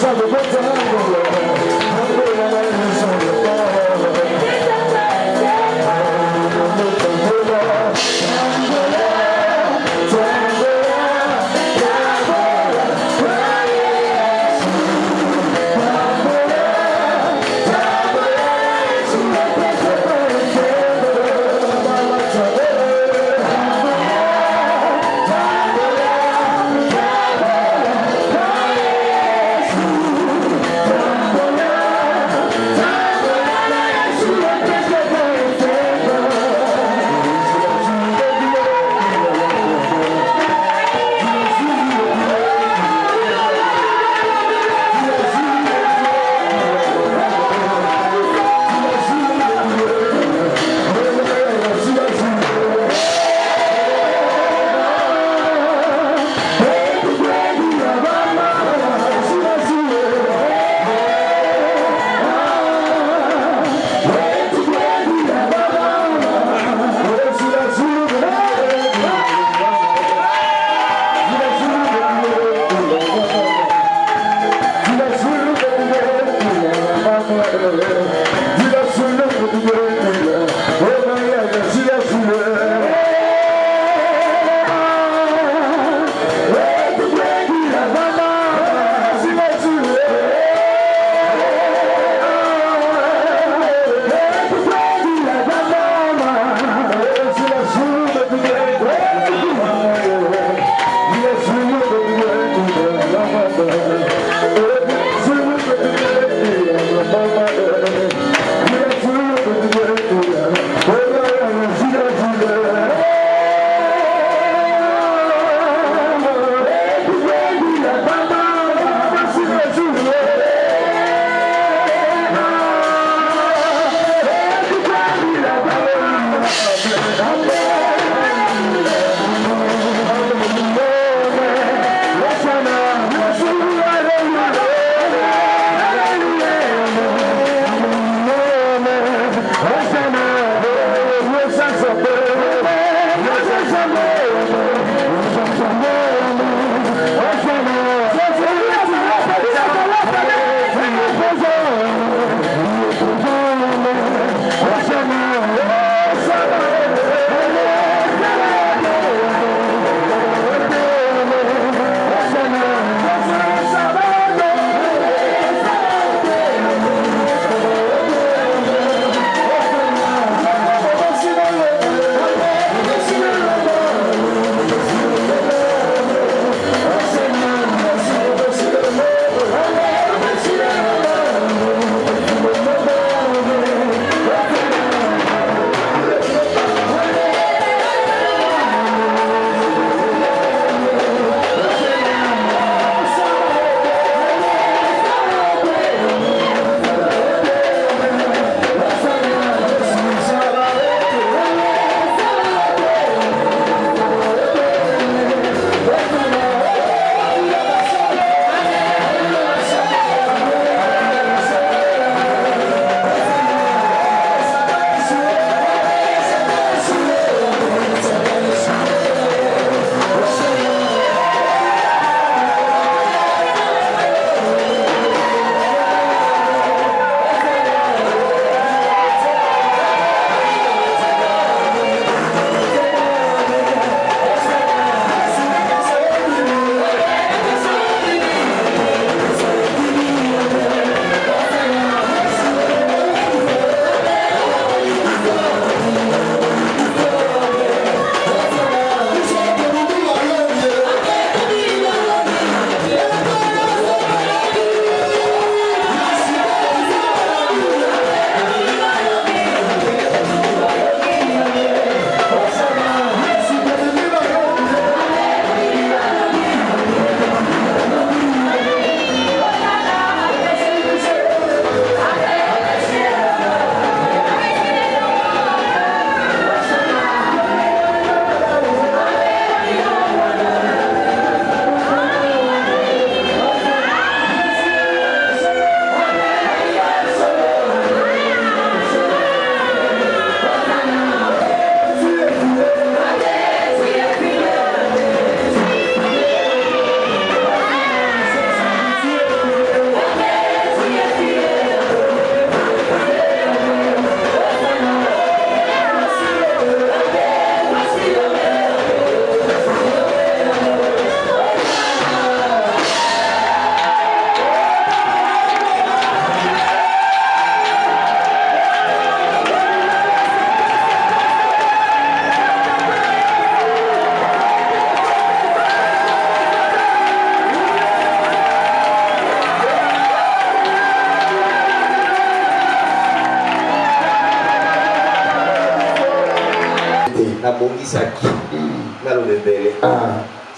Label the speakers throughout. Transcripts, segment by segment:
Speaker 1: Mama,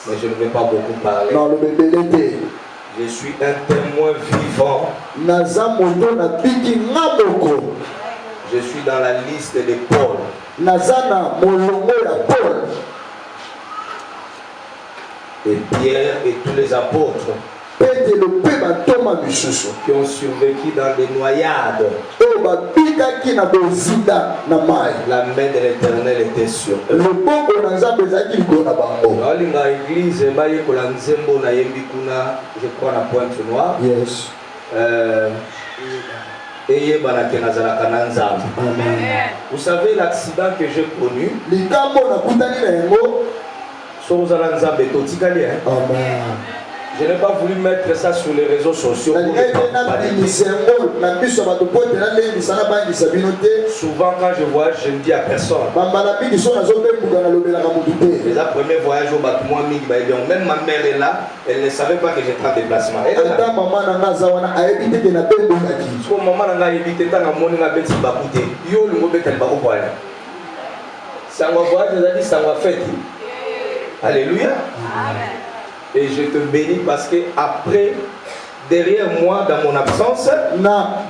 Speaker 1: Mais je ne vais pas beaucoup parler.
Speaker 2: Non, le bébé.
Speaker 1: Je suis un témoin vivant. Je suis dans la liste de Paul. Et Pierre et tous les apôtres qui ont survécu dans des noyades. La main de l'Éternel était sur eux. Je crois la Pointe Noire.
Speaker 2: Yes.
Speaker 1: Vous savez l'accident que j'ai connu. Je n'ai pas voulu mettre ça sur les réseaux sociaux. Souvent quand je voyage, je ne dis à personne. Les premiers voyages au Batoumoua, même ma mère est là, elle ne savait pas que j'étais en déplacement. Elle est là. Alléluia. Et je te bénis parce que après, derrière moi, dans mon absence, la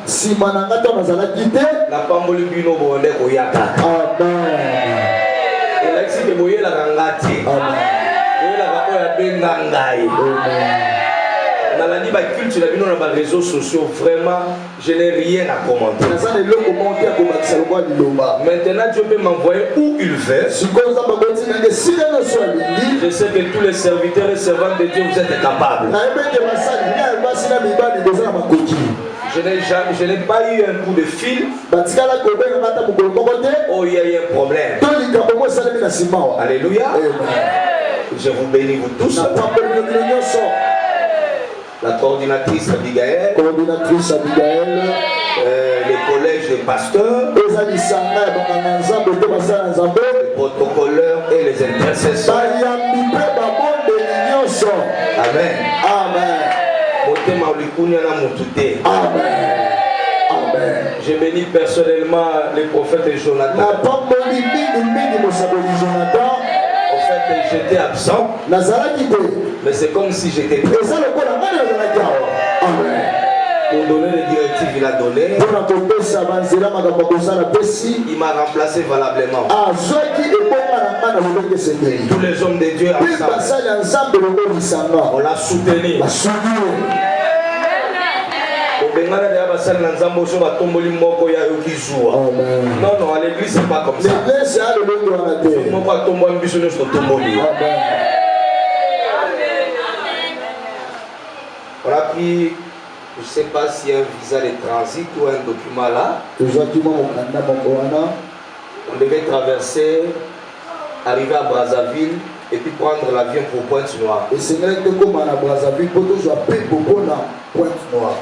Speaker 1: pamboli bino bonde koyaka. Et là, si vous voyez la rangati, vous voyez la bengangai. Dans la culture, dans les réseaux sociaux, vraiment, je n'ai rien à commenter. Maintenant, Dieu peut m'envoyer où il veut. Je sais que tous les serviteurs et servantes de Dieu, vous êtes capables. Je n'ai pas eu un coup de fil. Oh, il y a eu un problème. Alléluia. Je vous bénis vous tous. La coordinatrice Abigail, les collèges des pasteurs, les protocoleurs et les intercesseurs. Amen. Amen. Amen. Je bénis personnellement les prophètes Jonathan. En fait, j'étais absent. Mais c'est comme si j'étais présent. Pour donner les directives, il a donné. Il m'a remplacé valablement. Tous les hommes de Dieu ensemble, on l'a soutenu. Non, non, à l'église, c'est pas comme ça. On a pris, je ne sais pas s'il y a un visa de transit ou un document là. On devait traverser, arriver à Brazzaville et puis prendre l'avion pour Pointe-Noire.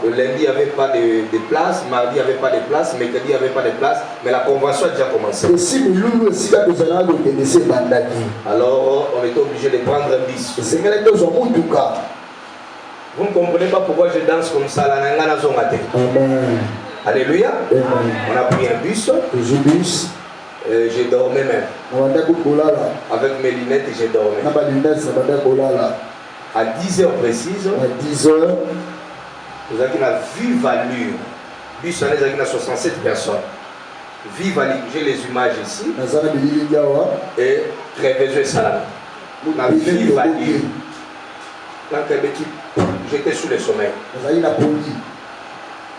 Speaker 1: Le lundi, il n'y avait pas de place, mardi, il n'y avait pas de place, mercredi, il n'y avait pas de place, mais la convention a déjà commencé. Alors, on était obligé de prendre un bus. Vous ne comprenez pas pourquoi je danse comme ça là. Alléluia. On a pris un bus. J'ai dormi même. Avec mes lunettes, j'ai dormi. À 10h précises. Nous avons vive allure. Bus en a 67 personnes. Vive allure. J'ai les images ici. Et très besoin salam. Vive allure. J'étais sous le sommeil.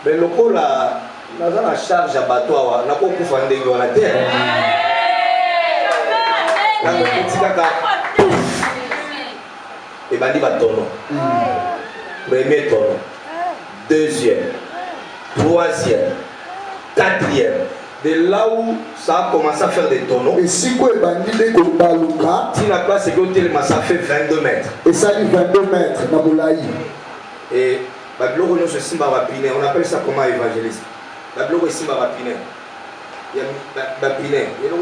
Speaker 1: Mais le coup là, nous avons la charge à bateau, nous avons pu faire des la terre. Et ben il va tonneau. Premier tonneau, deuxième, troisième, quatrième. De là où ça a commencé à faire des tonneaux. Et si quoi si la place est que ça fait 22 mètres. Et ça dit 22 mètres dans Moulaï. Et on appelle ça comment évangéliste. La bloc est simba bapiné. Il y a bapiné. Il y a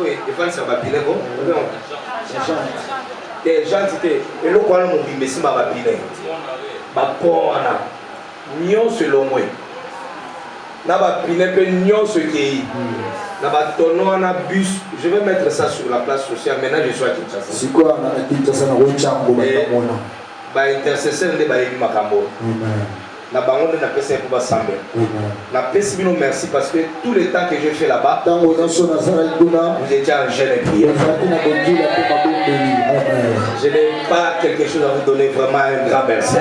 Speaker 1: ça bapiné bon. Et gentil. Et le quoi mon bimbe simba bapiné. Bapona. Nyon selon moi. Je vais mettre ça sur la place sociale. Maintenant, je suis à Kinshasa.
Speaker 2: C'est quoi
Speaker 1: Intercesseur de Makambo. Merci parce que tout le temps que j'ai fait là-bas, vous étiez en jeûne et prière. Je n'ai pas quelque chose à vous donner, vraiment un grand merci.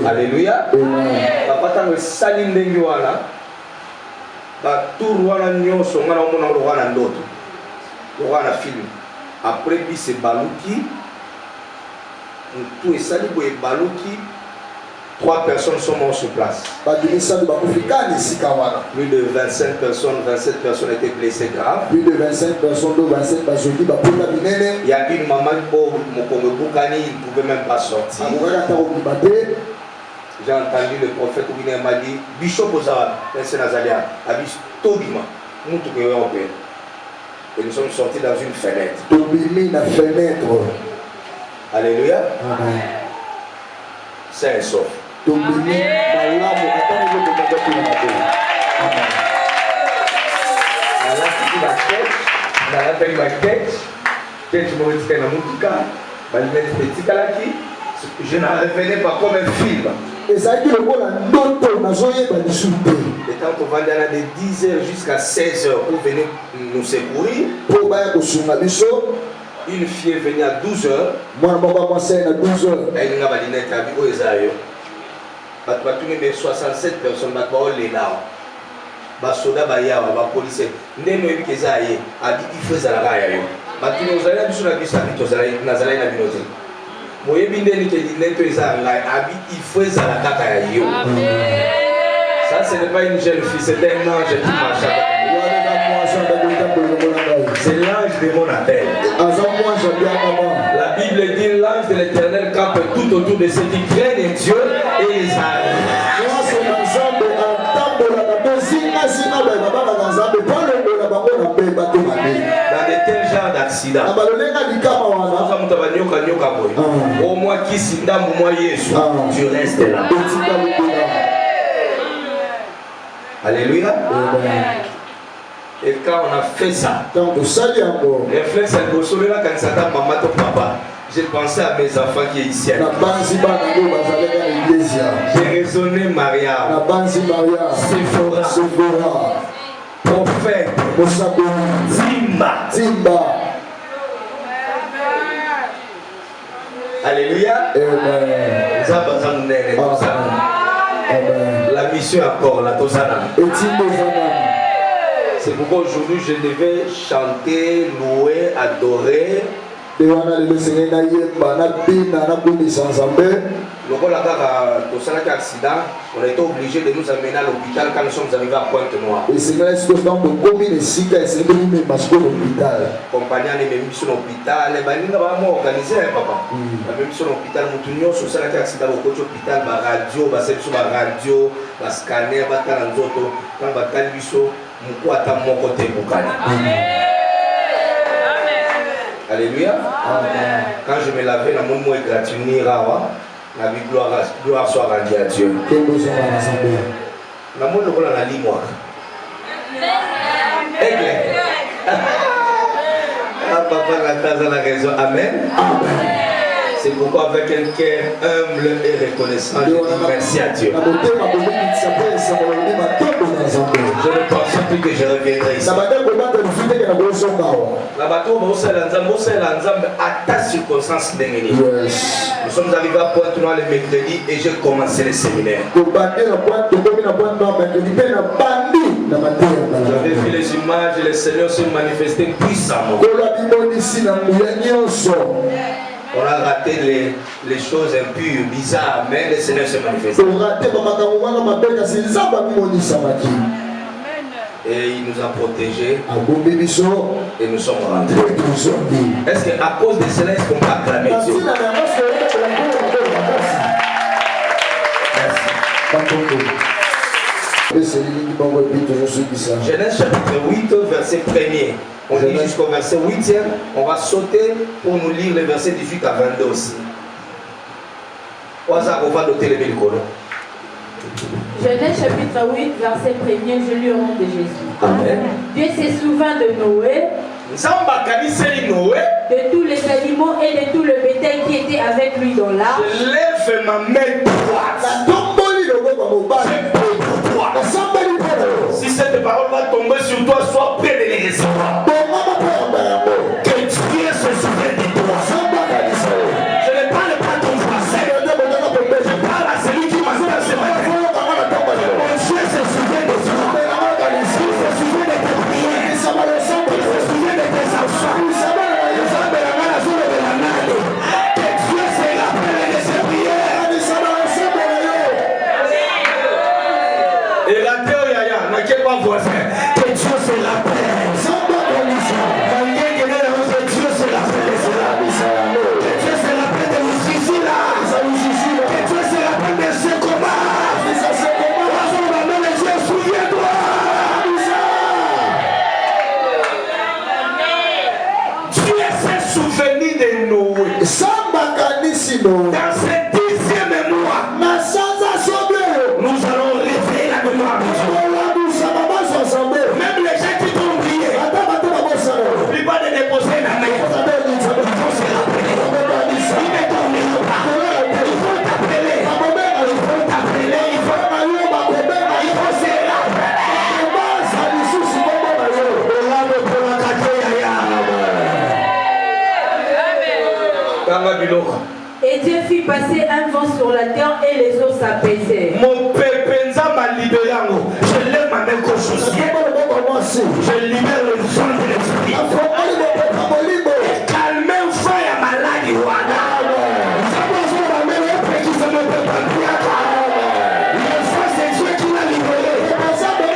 Speaker 1: Alléluia. Papa, tant que Salim Denguana, tout le monde a film. Après, c'est Balouki. Tout est sali pour Balouki. 3 personnes sont mortes sur place. Plus de 25 personnes, 27 personnes étaient blessées graves.
Speaker 2: Plus de 25 personnes, 27 personnes.
Speaker 1: Il y a une maman pauvre, il ne pouvait même pas sortir. J'ai entendu le prophète qui m'a dit Bishop Ozawa, Nazalia, a dit Tobima, nous tous européens. Et nous sommes sortis dans une fenêtre. Alléluia. Amen. C'est un sauf. Je n'en revenais pas comme un film.
Speaker 2: Et ça dit le mot la noto na zoye ba disouté.
Speaker 1: Et tant qu'on va de 10h jusqu'à 16h pour venir nous secourir.
Speaker 2: Pour ba ko sunga biso.
Speaker 1: Une fille est venue à 12h.
Speaker 2: Moi, je vais à 12h.
Speaker 1: Elle a dit que 67 personnes. Les soldats, les policiers. Les policiers, ça, ce n'est pas une jeune fille, c'est un ange qui marche. C'est l'ange de mon appel. La Bible dit l'ange de l'Éternel campe tout autour de ceux qui craignent Dieu et les armes. Dans de tels genres d'accidents, au moins qui s'y donne, moi Jésus, tu restes là. Alléluia. Et quand on a fait ça, réflexe j'ai pensé à mes enfants qui est ici. J'ai raisonné Maria, Sephora, prophète, Timba. Alléluia. La mission encore, la Tosana. C'est pourquoi aujourd'hui je devais chanter, louer, adorer. Le accident, on a été obligé de nous amener à l'hôpital quand nous sommes arrivés à Pointe-Noire. Compagnie est même sur l'hôpital, et ben nous avons organisé papa. Même sur l'hôpital, nous tenions sur cet accident au côté hôpital, la radio, la radio, la scanner, la auto, quand la calviso, mon côté mon côté boucani. Alléluia. Amen. Quand je me lavais dans mon mot gratuit, la vie gloire soit rendue à Dieu. La mot de la limoire. Papa la raison. Amen. C'est pourquoi avec un cœur humble et reconnaissant, je dis merci à Dieu. Je ne pense plus que je reviendrai ici. La bateau, à ta circonstance d'ennemi. Nous sommes arrivés à Pointe-Noire le mercredi et j'ai commencé le séminaire. J'avais vu les images et le Seigneur se manifestait puissamment. On a raté les choses impures, bizarres, mais le Seigneur se manifeste. Et il nous a protégés. Et nous sommes rentrés. Est-ce qu'à cause de cela, est-ce qu'on peut acclamer Dieu? Merci. Genèse chapitre 8, verset 1er. On lit jusqu'au verset 8e. On va sauter pour nous lire les versets 18 à 22 aussi. On va noter les 1000 colons.
Speaker 3: Genèse chapitre 8, verset 1er, je lis au nom de Jésus.
Speaker 1: Amen.
Speaker 3: Dieu se souvint de Noé, de tous les animaux et de tout le bétail qui était avec lui dans l'arche.
Speaker 1: Je lève ma main droite. Si cette parole va tomber sur toi, sois prêt de les recevoir. Que Dieu se souvienne de toi. Je ne parle pas à ton voisin. Je parle à celui qui m'attend ce matin. Mon Dieu se souvient de toi. Il se souvient de tes prières. Il se souvient de tes enfants. Que Dieu se rappelle de ses prières. Et la terre, yaya, n'a qu'un pas voisin. Que Dieu se rappelle. Dans ce 10e mois, nous allons réveiller la mémoire de Dieu. Même les gens qui t'ont oublié, n'oublie pas de déposer la main. Il faut se rappeler. Il ne t'oubliera pas. Il faut t'appeler. Il faut t'appeler. Il faut se rappeler.
Speaker 3: Et Dieu fit passer un vent sur la terre et les eaux s'apaisaient.
Speaker 1: Mon pépénza m'a libéré. Je lève ma main gauche au ciel. Je libère le sang de l'esprit. Calmez un feu à malade. Le sang c'est Dieu qui l'a libéré. Je parle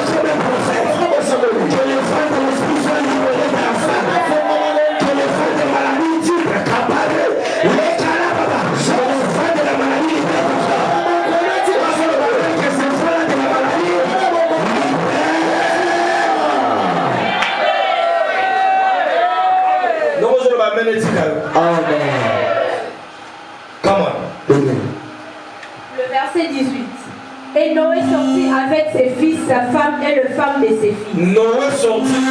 Speaker 1: comme un prophète. Que le sang de l'esprit soit libéré de la femme. Que le sang de maladie tue capable. Les calababa. Que le sang de la maladie que ce sang de la maladie. Non, je ne m'amène pas. Amen. Come on.
Speaker 3: Le verset 18. Et Noé sortit avec ses fils, sa femme et le femme de ses fils.
Speaker 1: Noé sortit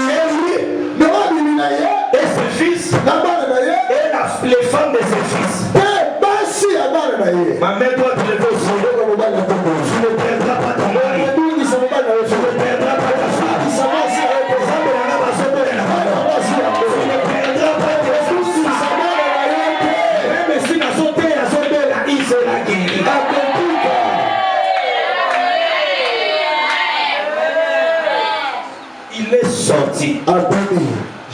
Speaker 1: et ses fils et les femmes de ses fils. Ma mère doit te lever aussi. Tu ne perdras pas ton mari. Tu ne perdras pas ta femme. Tu ne perdras pas tes fils. Même si la sauté, la il sera guéri. Il est sorti.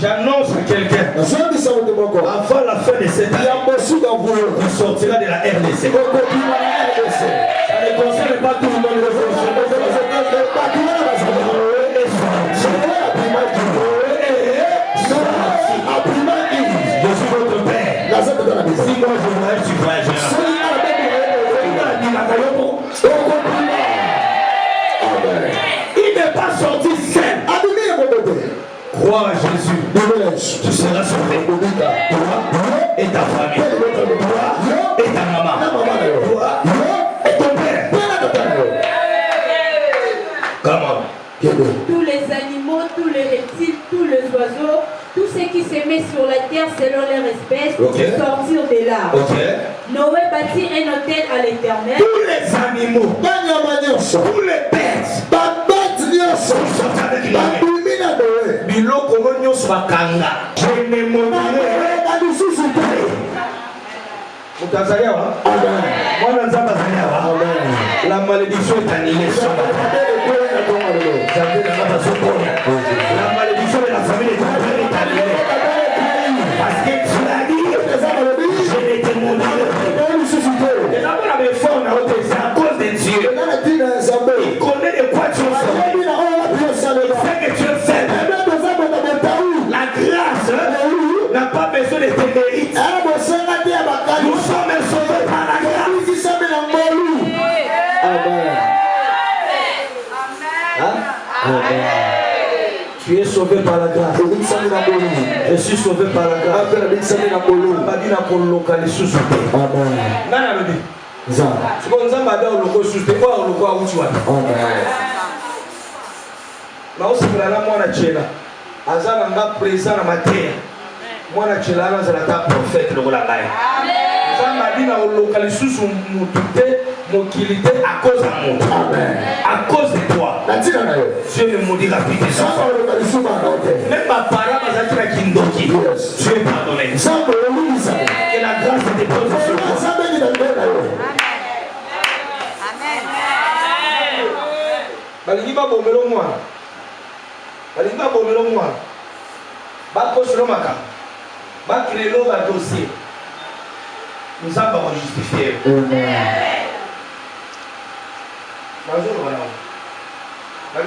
Speaker 1: J'annonce à quelqu'un, avant la fin de cette année, il sortira de la RDC. Ça ne concerne pas tout le monde. Je suis votre père. Si moi je voyage, tu voyageras. Il n'est pas sorti seul. Crois à Jésus. Tu seras sauvé. Toi et ta famille. Toi et ta maman. Toi et ton père. Comment?
Speaker 3: Tous les animaux, tous les reptiles, tous les oiseaux, tous ceux qui s'aimaient sur la terre selon leur espèce, sortirent de l'arche. Noé bâtit un autel à l'Éternel.
Speaker 1: Tous les animaux, tous les bêtes, sont sortis avec Noé. Biloko nyonso bakanga. Je ne mourrai. Mutazalia wa? Mwana nzamba zalia wa? La malédiction est annulée. La malédiction de la famille est annulée. Parce que tu l'as dit, je ne te mourrai. Et là, on avait fort, c'est à cause de Dieu. Il connaît de quoi tu es fait. Il sait que tu es faible. La grâce n'a pas besoin de tes mérites. Nous sommes sauvés par la grâce. Amen. Tu es sauvé par la grâce. Je suis sauvé par la grâce. Amen. C'est comme ça, madame, le coup, c'est quoi le quoi où tu vas. Mais aussi, pour la moi, la tchela. Azan nga présent na matière. Moi, la tchela, là, c'est la prophète, le rôle à l'aïe. Ça m'a dit dans le local, sous mon tuté, mon qualité, à cause de moi. À cause de toi. Dieu me maudit rapidement. Même ma parole, ma zaki kindoki. Dieu est pardonné. Que la grâce te dépose sur moi. Balingi ba bomelo moi. Balingi ba bomelo moi. Ba kosolo maka. Ba créer le dossier. Nous avons justifié. Balingi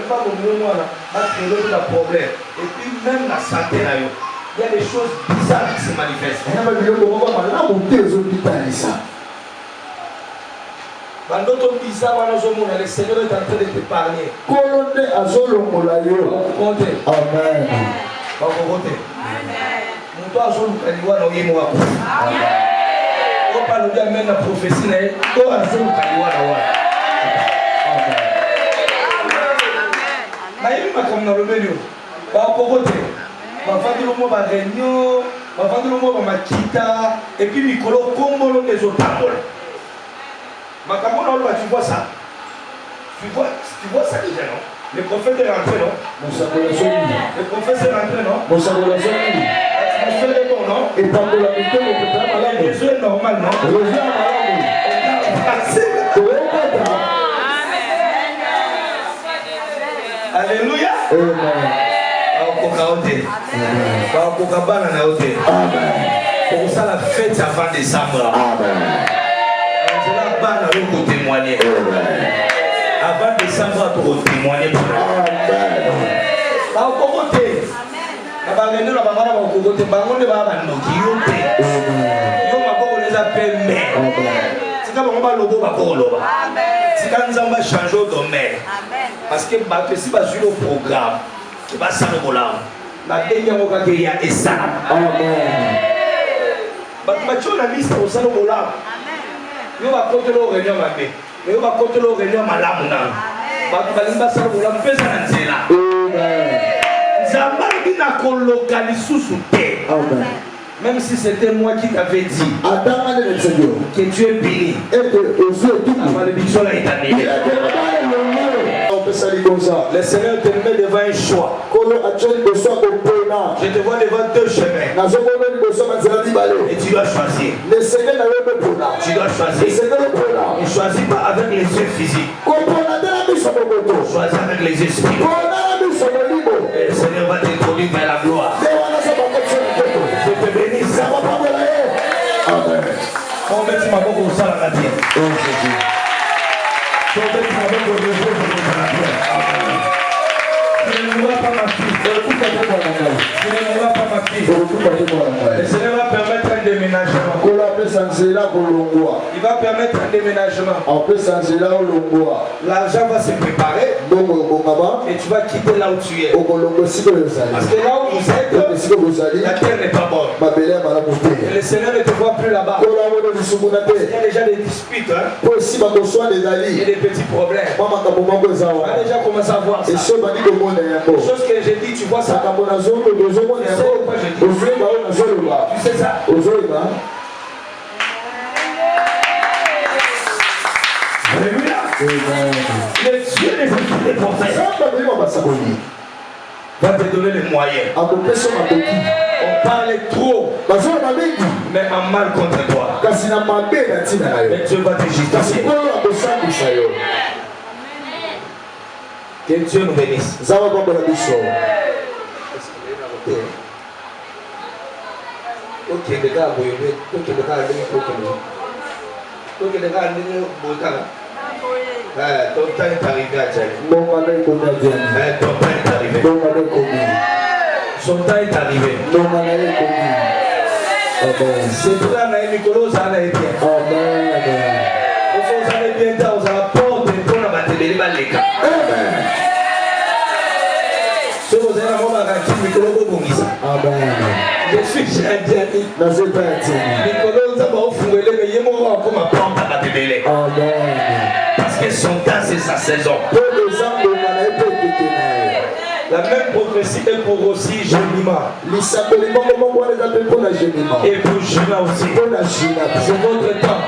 Speaker 1: ba bomelo moi. Ba créer le problème. Et puis même la santé là yo. Il y a des choses bizarres qui se manifestent. Bandoto bizarre, le Seigneur est en train de te parler. Amen. Et puis Nicolo, comment les autres paroles. Tu vois ça? Tu vois ça déjà, non? Le prophète est rentré, non? Le prophète est rentré, non? L'atmosphère est bon, non? Les yeux sont normaux, non? Alléluia. Pour ça, la fête avant décembre. Témoigner. Avant décembre, pour témoigner. Parce que si vous avez le programme, il va s'en aller. Et ça. Yo va côté le réunion mabé. Yo va côté le réunion malamu na. Ba balimba sa bola mpesa na nzela. Zamba bina ko localiser sous terre. Même si c'était moi qui t'avais dit que tu es béni. Et que aux yeux tout le monde est annulé. Le Seigneur te met devant un choix. Je te vois devant deux chemins. Et tu dois choisir. Tu dois choisir. Ne choisis pas avec les yeux physiques. Choisis avec les esprits. Et le Seigneur va t'introduire vers la gloire. Je te bénis. Amen. On met ma boque au sol à la vie. Tu ne mourras pas ma fille. Tu ne mourras pas ma fille. Le Seigneur va permettre un déménagement. Il va permettre un déménagement. L'argent va se préparer. Et tu vas quitter là où tu es. Parce que là où vous êtes, la terre n'est pas bonne. Et le Seigneur ne te voit plus là-bas. Il y a déjà des disputes. Il y a des petits problèmes. On a déjà commencé à voir ça. Les choses que j'ai dit, tu vois ça. Tu sais pourquoi je dis. Tu sais ça. Alléluia. Le Dieu des esprits prophètes va te donner les moyens. On parle trop, mais en mal contre toi. Mais Dieu va te justifier. Que Dieu nous bénisse. Ok, les gars, ton temps est arrivé à Dieu. Ton temps est arrivé. Son temps est arrivé. C'est vrai, on a eu Nicolas, ça allait bien. Vous allez bien, vous allez porter pour la batterie, les balais. Si vous avez la mort à Nicolas, vous avez je suis Nicolas, vous avez offert les meilleurs moments comme à prendre à la télé. sa saison. La même prophétie est pour aussi Jénima. Et pour Juna aussi. C'est votre temps.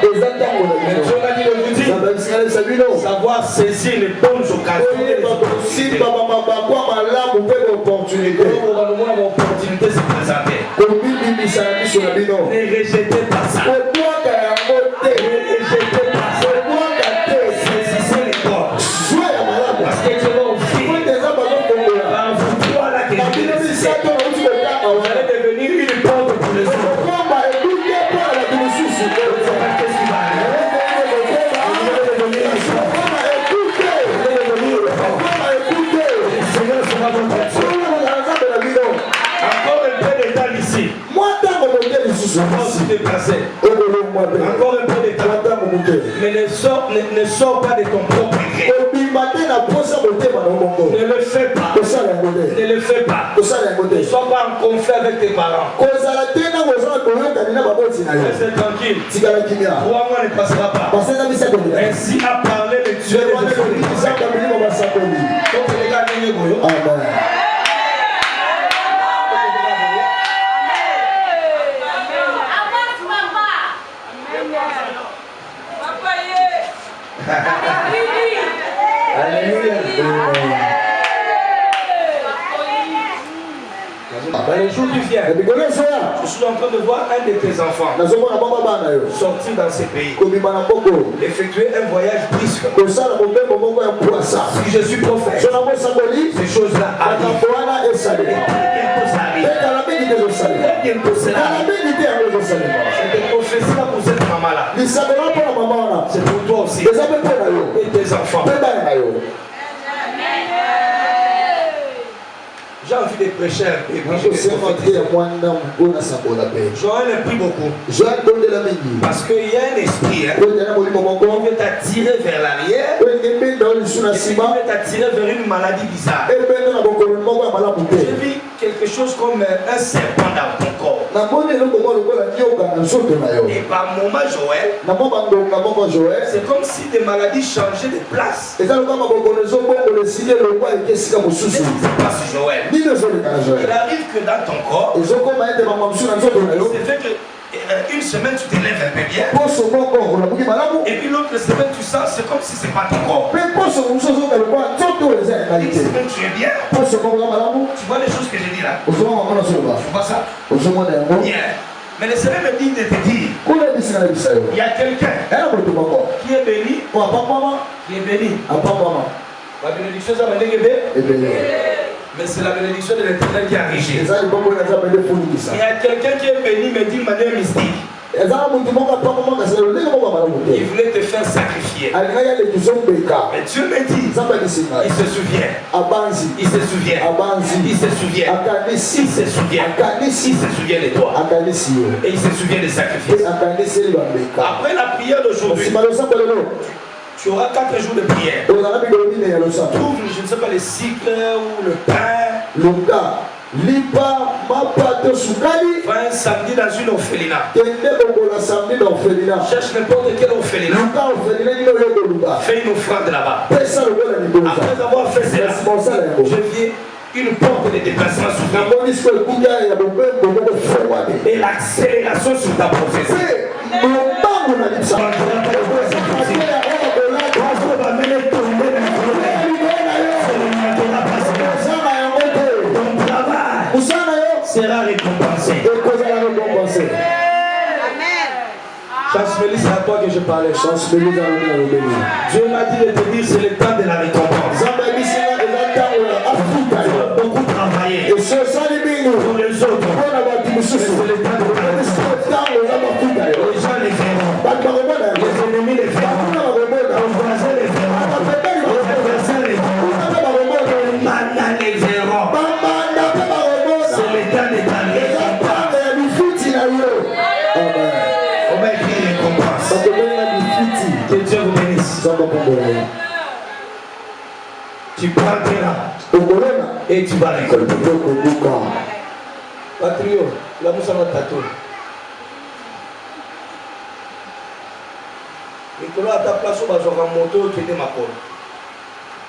Speaker 1: Savoir saisir les bonnes occasions. L'opportunité se présenter. Ne rejetez pas ça. Ne rejetez pas ça. Saisissez les corps. Parce que tu vas aussi. Vous allez devenir une porte pour les autres. Encore un peu de temps ici. Encore un peu de temps. Mais ne sors pas de ton propre gré. Ne le fais pas. Ne le fais pas. Ne sois pas en conflit avec tes parents. Reste tranquille. 3 mois ne passera pas. Ainsi a parlé le Dieu des Amen. Dans les jours qui viennent, je suis en train de voir un de tes enfants sortir dans ces pays, effectuer un voyage brusque. Si je suis prophète, ces choses-là arrivent. Bientôt ça arrive. Cette prophétie-là pour cette maman-là, c'est pour toi aussi et tes enfants. J'ai envie de prêcher un peu. Joël a pris beaucoup. Parce qu'il y a un esprit qui veut t'attirer vers l'arrière et qui veut t'attirer vers une maladie bizarre. J'ai vu quelque chose comme un serpent dans ton corps. Et par moment, Joël, c'est comme si des maladies changeaient de place. Qu'est-ce qui se passe, Joël? Il arrive que dans ton corps, c'est fait que une semaine tu te lèves un peu bien, et puis l'autre semaine tu sens c'est comme si c'est pas ton corps. Une semaine tu es bien, tu vois les choses que j'ai dit là, tu vois ça? Bien. Mais le Seigneur me dit de te dire, il y a quelqu'un qui est béni, la bénédiction ça va mais c'est la bénédiction de l'Éternel qui est enrichie. Il y a quelqu'un qui est béni, mais d'une manière mystique. Il voulait te faire sacrifier. Mais Dieu me dit, il se souvient. Il se souvient. Il se souvient. Il se souvient. Il se souvient de toi. Et il se souvient des sacrifices. Après la prière d'aujourd'hui, tu auras 4 jours de prière. Trouve, je ne sais pas, les cycles ou le pain. Va un samedi dans une orphelinat. Cherche n'importe quel orphelinat. Fais une offrande là-bas. Après avoir fait cela, je viens une porte de déplacement sur toi. Et l'accélération sur ta prophétie. Sera récompensé. Chance Mélisse, c'est à toi que je parlais. Dieu m'a dit de te dire c'est le temps de la récompense. Tu vas beaucoup travailler pour les autres. Mais c'est le temps de la récompense. Les gens les verront. Les ennemis les verront. Les voisins les verront. Les adversaires les verront. Les manas les verront. C'est le temps de ta récompense. On va écrire récompense. Que Dieu vous bénisse. Tu planteras et tu vas récolter. Patrio, la moussa va tatouer. Et que là, à ta place, on va jouer en moto, tu étais ma colle.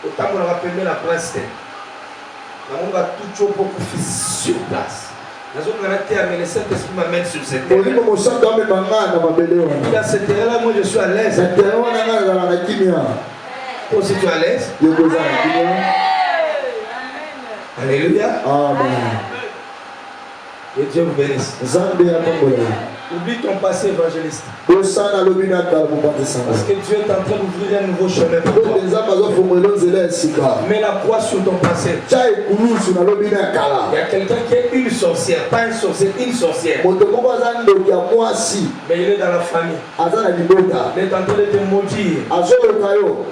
Speaker 1: Autant on a rappelé la place. On va tout beaucoup sur place. Mais le Saint-Esprit m'amène sur cette terre. Dans cette terre-là, moi je suis à l'aise. Toi aussi tu es à l'aise. Alléluia.
Speaker 2: Amen.
Speaker 1: Que Dieu vous bénisse. Oublie ton passé évangéliste. Parce que Dieu est en train d'ouvrir un nouveau chemin pour toi. Mets la croix sur ton passé. Il y a quelqu'un qui est une sorcière, pas un sorcier, une sorcière. Mais il est dans la famille. Il est en train de te maudire.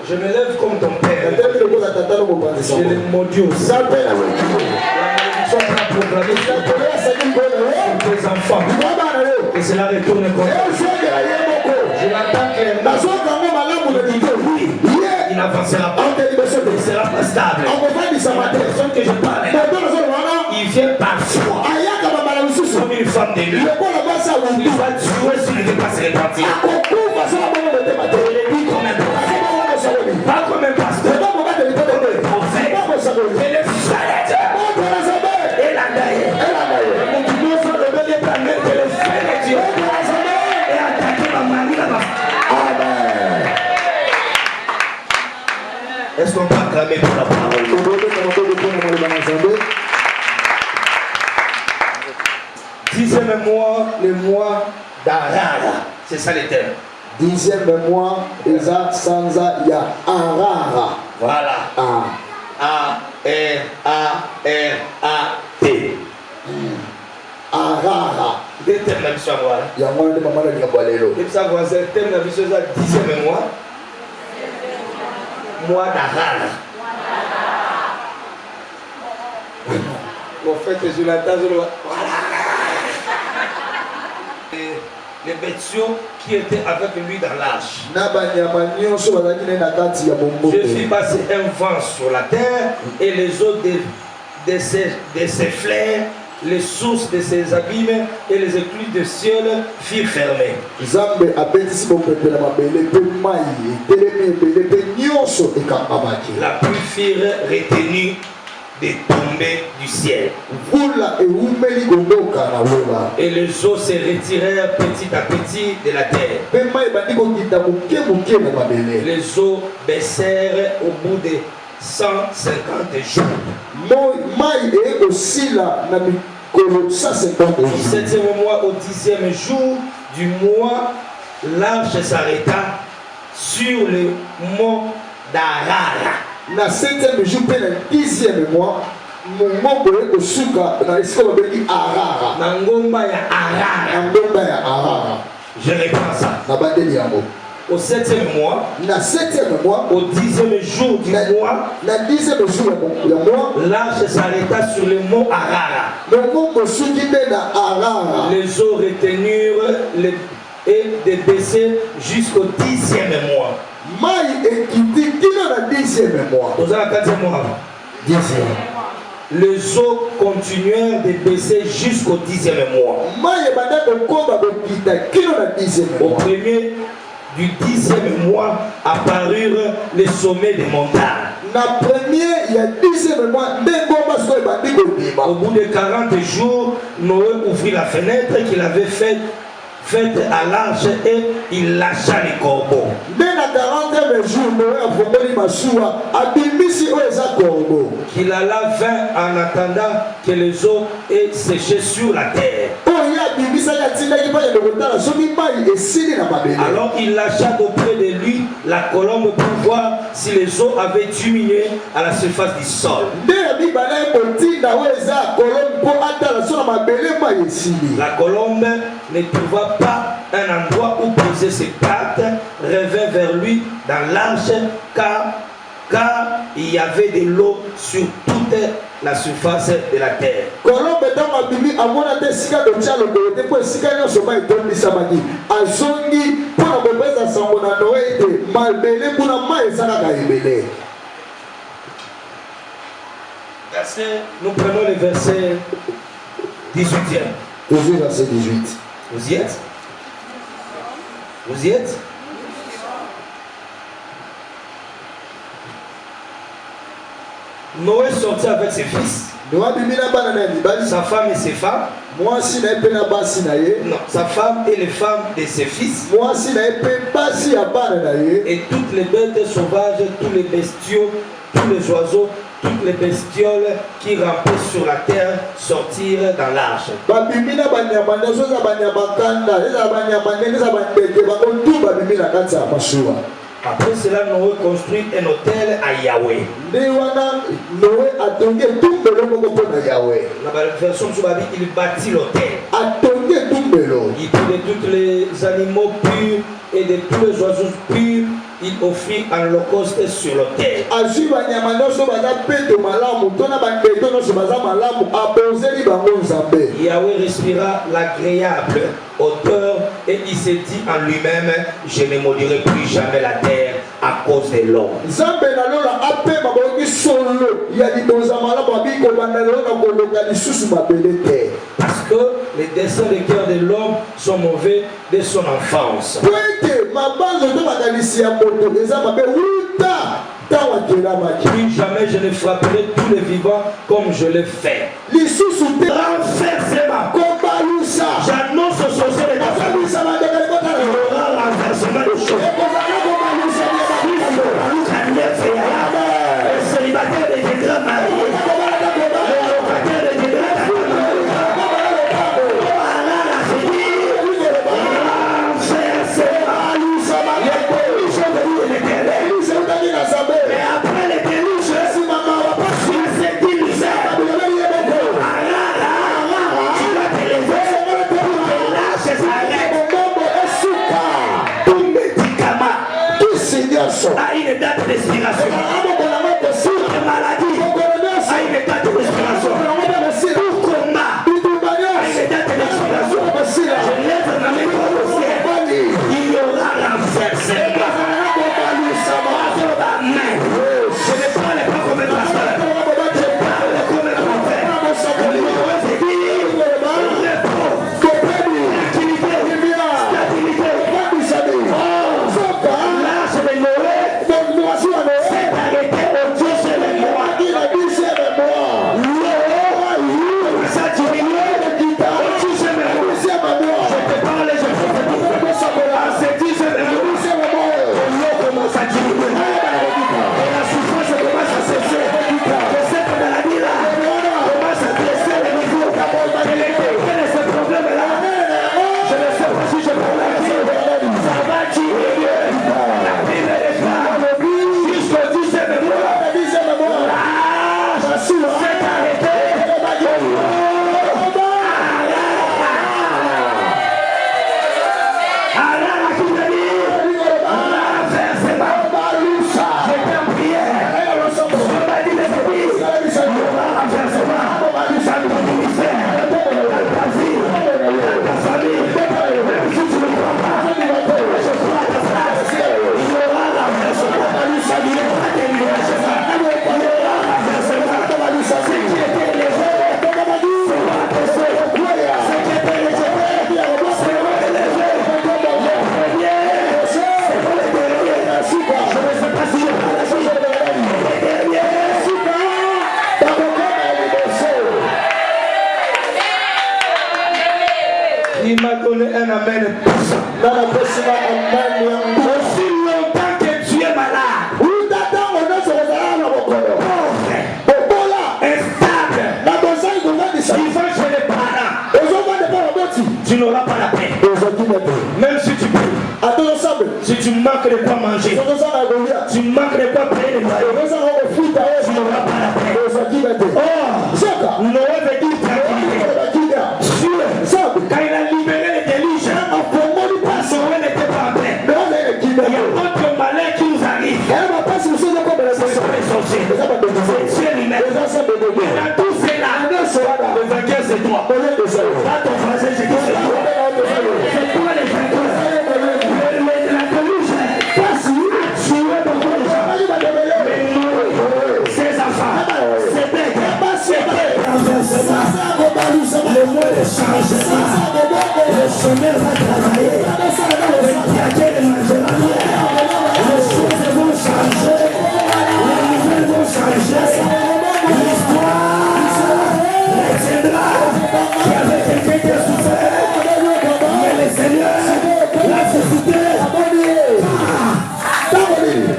Speaker 1: Je me lève comme ton père. Je le maudis aussi. Sont à proclamer sur tes enfants. Et cela retourne contre eux. Je l'attends clairement. Il n'avancera pas. Il ne sera pas stable. La personne que je parle, il vient parfois comme une femme de lui. Il va tuer s'il ne veut pas se repentir. Je le dis comme un prophète. Pas comme un pasteur. Comme un prophète. Mais le frère de Dieu. Et la daille. Est-ce qu'on peut acclamer pour la parole? Dixième mois, le mois d'Arara. C'est ça le terme.
Speaker 2: Dixième mois, Eza Sanza ya Arara.
Speaker 1: Voilà. A-R-A-R-A-T.
Speaker 2: Arara.
Speaker 1: Deux termes la mission à voir.
Speaker 2: Il y a moins de maman de Gabalero.
Speaker 1: Et ça, c'est le terme de la mission, c'est dixième mois. Mois d'Arara. Mon frère, je l'attends, je le vois. Les bêtiaux qui étaient avec lui dans l'arche. Je fis passer un vent sur la terre et les eaux de ses flers, les sources de ses abîmes et les écluses du ciel furent fermées. La pluie fut retenue de tomber du ciel. Et les eaux se retirèrent petit à petit de la terre. Les eaux baissèrent au bout de 150 jours. Du 7e mois au 10e jour du mois, l'arche s'arrêta sur le mont d'Arara.
Speaker 2: Na 7e jour, le 10e mois,
Speaker 1: je reprends ça. Au 7e mois, au 10e jour du mois, l'arche s'arrêta sur le mont Arara. Les eaux retenurent et de baisser jusqu'au 10e mois. Aux 4e mois. Les eaux continuèrent de baisser jusqu'au 10e mois. Au premier du 10e mois apparurent les sommets des montagnes. Au bout de 40 jours, Noé ouvrit la fenêtre qu'il avait faite à l'arche et il lâcha les corbeaux. Qu'il alla vain en attendant que les eaux aient séché sur la terre. Alors il lâcha d'auprès de lui la colombe pour voir si les eaux avaient diminué à la surface du sol. La colombe ne trouva pas un endroit où poser ses pattes, revint vers lui dans l'arche car il y avait de l'eau sur toute la surface de la terre. Nous prenons le verset 18e.
Speaker 2: Verset 18.
Speaker 1: Vous y êtes? Vous y êtes? Noé sortit avec ses fils, sa femme et ses femmes. Non, sa femme et les femmes de ses fils. Et toutes les bêtes sauvages, tous les bestiaux, tous les oiseaux, toutes les bestioles qui rampaient sur la terre sortirent dans l'arche. Après cela, Noé construit un autel à Yahweh. Dans la version Tsubabi, il bâtit l'autel. Il prit de tous les animaux purs et de tous les oiseaux purs. Il offrit un holocauste sur l'autel. Yahweh respira l'agréable odeur et il s'est dit en lui-même, je ne maudirai plus jamais la terre à cause de l'homme. Parce que les desseins du cœur de l'homme sont mauvais dès son enfance. Plus jamais je ne frapperai tous les vivants comme je l'ai fait. Renversement. J'annonce au sorcier de ta famille. Il y aura renversement de choses. Le célibataire deviendra marié. Le locataire deviendra mais après les déluges, a une date d'expiration. Toute maladie a une date d'expiration. Tout combat a une date d'expiration. Je lève ma main pour le ciel. Il y aura renversement. Amen. Je ne parle pas comme un pasteur. Je parle comme un prophète. Le mot est dit, repos, activité, stabilité. L'âge de Noé s'est arrêté au 10e mois. L'eau commence à diminuer au 10e mois. Je te parle, je te parle. À ce 10e mois, l'eau commence à diminuer. Et la souffrance commence à cesser. Et cette maladie-là commence à baisser les niveaux. Quel est ce problème-là? Je ne sais pas si je parle à Dieu. Ça va diminuer. La Bible est là. Jusqu'au 10e mois. L'âge s'est arrêté. Il m'a donné un amen puissant. Aussi longtemps que tu es malade, instable, il va chez les parents, tu n'auras pas la paix. Même si tu peux, si tu manques de quoi manger, tu manques de quoi payer les loyers, tu n'auras pas la paix. Oh, Noé veut dire tranquillité. Quand il a libéré les déluges, Noé n'était pas en paix. Il y a d'autres malheurs qui nous arrivent. C'est les sorciers, c'est Dieu lui-même. Dans tout cela, le vainqueur c'est toi. Pas ton voisin, c'est toi. C'est toi les vainqueurs. La déluge a tué beaucoup de gens. Mais Noé, ses enfants, ses bêtes, renversement.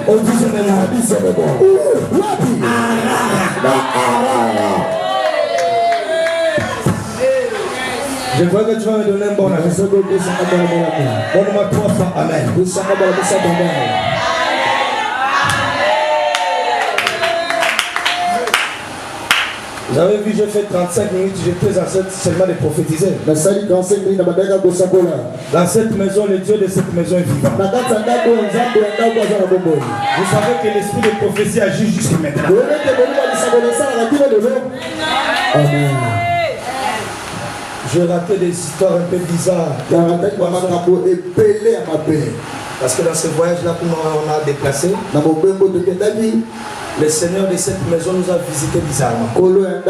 Speaker 1: Je crois que tu vas me donner un bon avis. Donne-moi 3 fois amen. Vous avez vu, j'ai fait 35 minutes, j'étais en train seulement de prophétiser. Dans cette maison, le Dieu de cette maison est vivant. Vous savez que l'esprit de prophétie agit jusqu'à maintenant.
Speaker 2: Amen.
Speaker 1: J'ai raté des histoires un peu bizarres. Parce que dans ce voyage-là, qu'on a déplacé, le Seigneur de cette maison nous a visité bizarrement. Le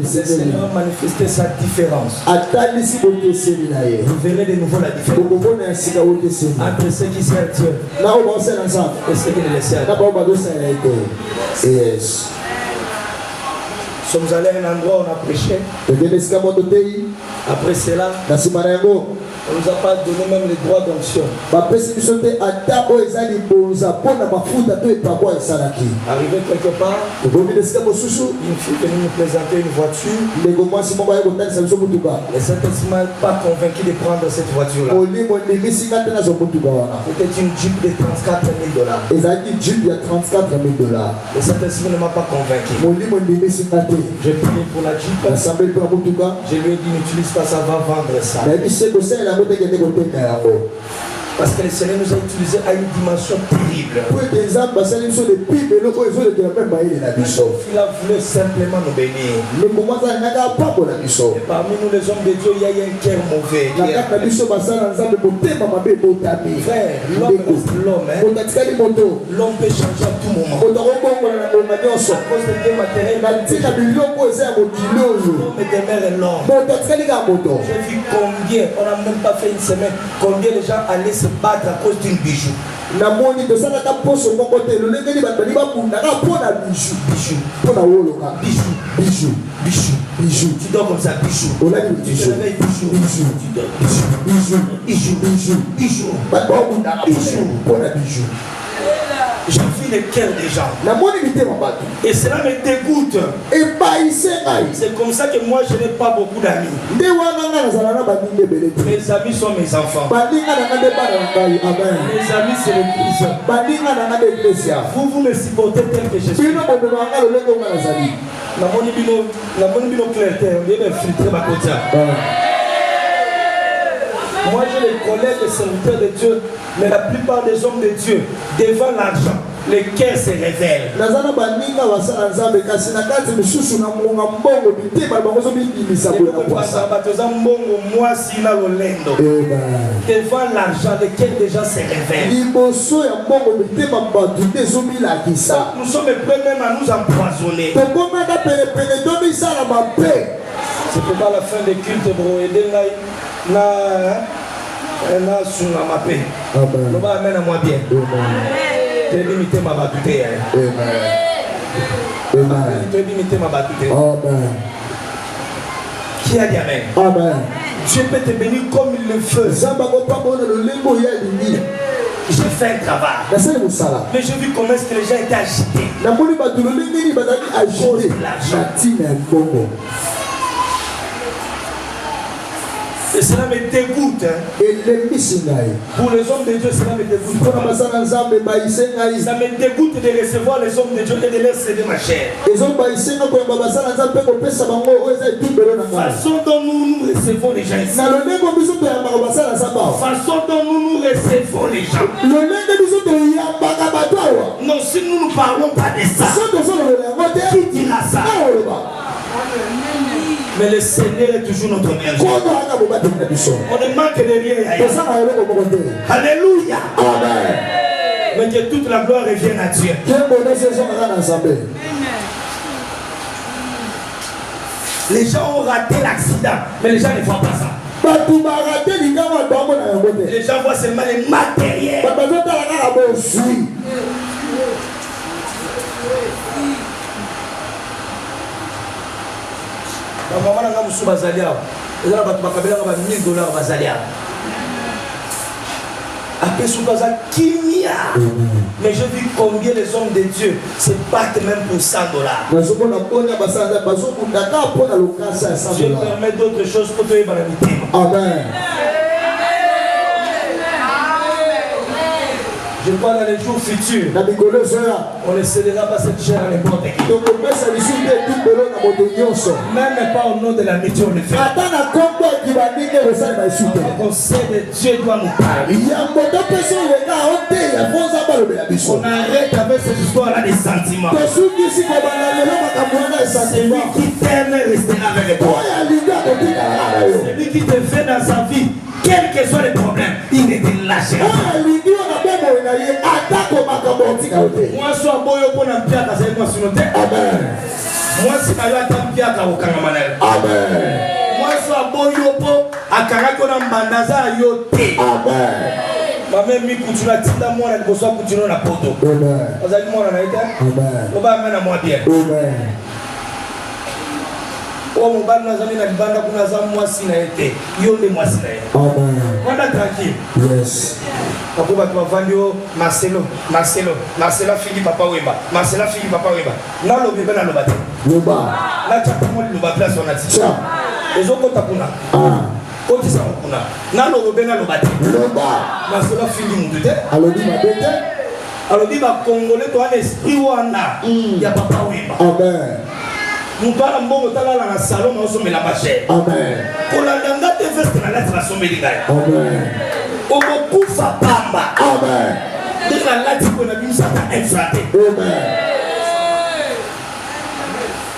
Speaker 1: Seigneur a manifesté sa différence. Vous verrez de nouveau la différence entre ceux qui servent Dieu et ceux qui ne le servent pas. Nous sommes allés à un endroit où on a prêché. Après cela, on ne nous a pas donné même les droits d'onction. Arrivé quelque part, une fille venue nous présenter une voiture. Et Saint-Esprit m'a pas convaincu de prendre cette voiture-là. C'était une Jeep de $34 000. Et Saint-Esprit ne m'a pas convaincu. J'ai prié pour la Jeep. Je lui ai dit n'utilise pas ça, va vendre ça. Parce que le Seigneur nous a utilisé à une dimension terrible. Il a voulu simplement nous bénir. Et parmi nous les hommes de Dieu, il y a un cœur mauvais. Frère, l'homme reste l'homme. L'homme peut changer à tout moment. À cause de Dieu matériel, l'homme demeure l'homme. J'ai vu combien, on n'a même pas fait une semaine, combien les gens allaient se battre à cause d'une bijou. Bijou. Tu dors comme ça, bijou. Tu te réveilles, bijou. Tu dors, bijou. J'ai vu le cœur des gens. Et cela me dégoûte. C'est comme ça que moi je n'ai pas beaucoup d'amis. Mes amis sont mes enfants. Mes amis c'est l'église. Vous me supportez tel que je suis. Moi je les connais, les serviteurs de Dieu, mais la plupart des hommes de Dieu, devant l'argent, le cœur se révèle. Devant l'argent, le cœur des gens se révèle. Nous sommes prêts même à nous empoisonner. C'est pourquoi à la fin des cultes, bro, na sunga mape. No ba amena moi bien. Te limiter ma batute. Amen. Te limiter ma batute. Amen. Qui a dit amen? Amen. Dieu peut te bénir comme il le veut. J'ai fait un travail. Mais j'ai vu comment est-ce que les gens étaient agités. Et cela me dégoûte. Pour les hommes de Dieu, cela me dégoûte. Ça me dégoûte de recevoir les hommes de Dieu et de leur céder ma chair. Façon dont nous recevons les gens ici. Façon dont nous recevons les gens. Non, si nous ne parlons pas de ça, qui dira ça? Mais le Seigneur est toujours notre berger. On ne manque de rien. Alléluia. Amen. Mais que toute la gloire revienne à Dieu. Les gens ont raté l'accident, mais les gens ne voient pas ça. Les gens voient seulement les matériels. Maman n'a pas sous basalia. $1000 basalia. À après sous dans un kimia. Mais je vis combien les hommes de Dieu se battent même pour $100. Je permets d'autres choses pour te dire.
Speaker 2: Amen.
Speaker 1: Je crois dans les jours futurs, on ne cédera pas cette chair à n'importe qui. Même pas au nom de la mission de faire. On sait que Dieu doit nous parler. On arrête avec cette histoire-là des sentiments. Celui qui t'aime restera avec toi. Celui qui te fait dans sa vie, quels que soient les problèmes, il ne te lâchera pas. Moi, je suis un boyo pour un pied à sa moi sur notre tête. Moi, si tu as un pied à Kaokangamanel. Moi, je suis un boyo pour un Karakona Mandaza Yote. Ma mère mi kutuna tinda mwana liboso kutuna na poto. Ozali mwana na ita. Oba mena mwa bien. O mobali na zami na libanda kuna za mwasi na ete. Yonde mwasi na ete. Wanda tranquille.
Speaker 2: Yes.
Speaker 1: Après tu vas vendre Marcelo fili papa Wemba. Marcelo fili papa Wemba. Na lo bebe na lo bate.
Speaker 2: Loba.
Speaker 1: Na chapa mo lo ba place on a dit. Ezoko takuna. Koti sa kuna. Na lo bebe na lo bate.
Speaker 2: Loba.
Speaker 1: Marcelo fili mutute.
Speaker 2: Alodi mabete.
Speaker 1: Alodi ba congolais to un esprit wana. Ya papa Wemba.
Speaker 2: Amen.
Speaker 1: Mutala mbongo tala na salon na somela mache.
Speaker 2: Amen.
Speaker 1: Kolandanga te veste na lati ba someli ngai.
Speaker 2: Amen.
Speaker 1: Omokufa pamba.
Speaker 2: Amen.
Speaker 1: De la lati ko na bimsa ta infraté.
Speaker 2: Amen.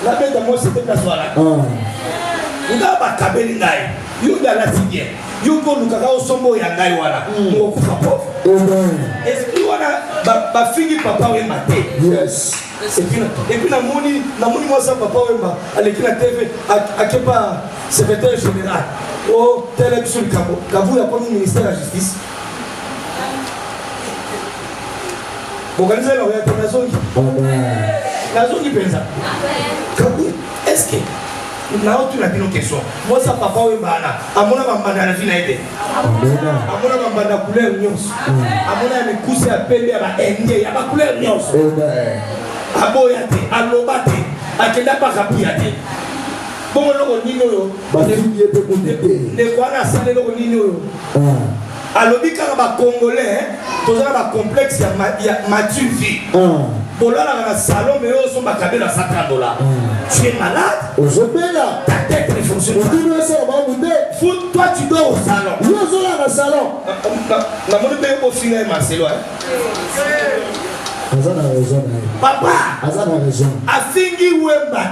Speaker 1: La bête de moi c'était la soirée. Nga ba kabeli ngai. Yo da lati bien. Yo ko lukaka osombo ya ngai wana. Ngokufa pauvre.
Speaker 2: Amen.
Speaker 1: Esprit wana ba figi papa we maté.
Speaker 2: Yes.
Speaker 1: Et puis la moni moi ça papa Wemba à l'équipe la TV à Kepa secrétaire général au tel sur le Cabo Kabou a pas le ministère de la justice. Organiser la zone. La zone qui pensa. Kabou est-ce que na tu la une question. Moi ça papa Wemba na amona bambanda na vie na ide. Amona bambanda couleur nyos. Amona me couser à pele ya ba ndie ya ba couleur nyos. Aboyate, alobate, akenda pakapuyate. Bon loko nino yo.
Speaker 2: Basiye pe kutete.
Speaker 1: Ne kwana sale loko nino yo. Alobi kaka ba congolais, tozala ba complexe ya mature vie. Bolala na salon mais oso ba kabela $100. Tu es malade?
Speaker 2: Ozobela.
Speaker 1: Ta tête ne fonctionne pas. Toi tu dois au salon.
Speaker 2: Yo zola na salon.
Speaker 1: Na moni be ko finir Marcelo.
Speaker 2: Papa,
Speaker 1: Afingi Wemba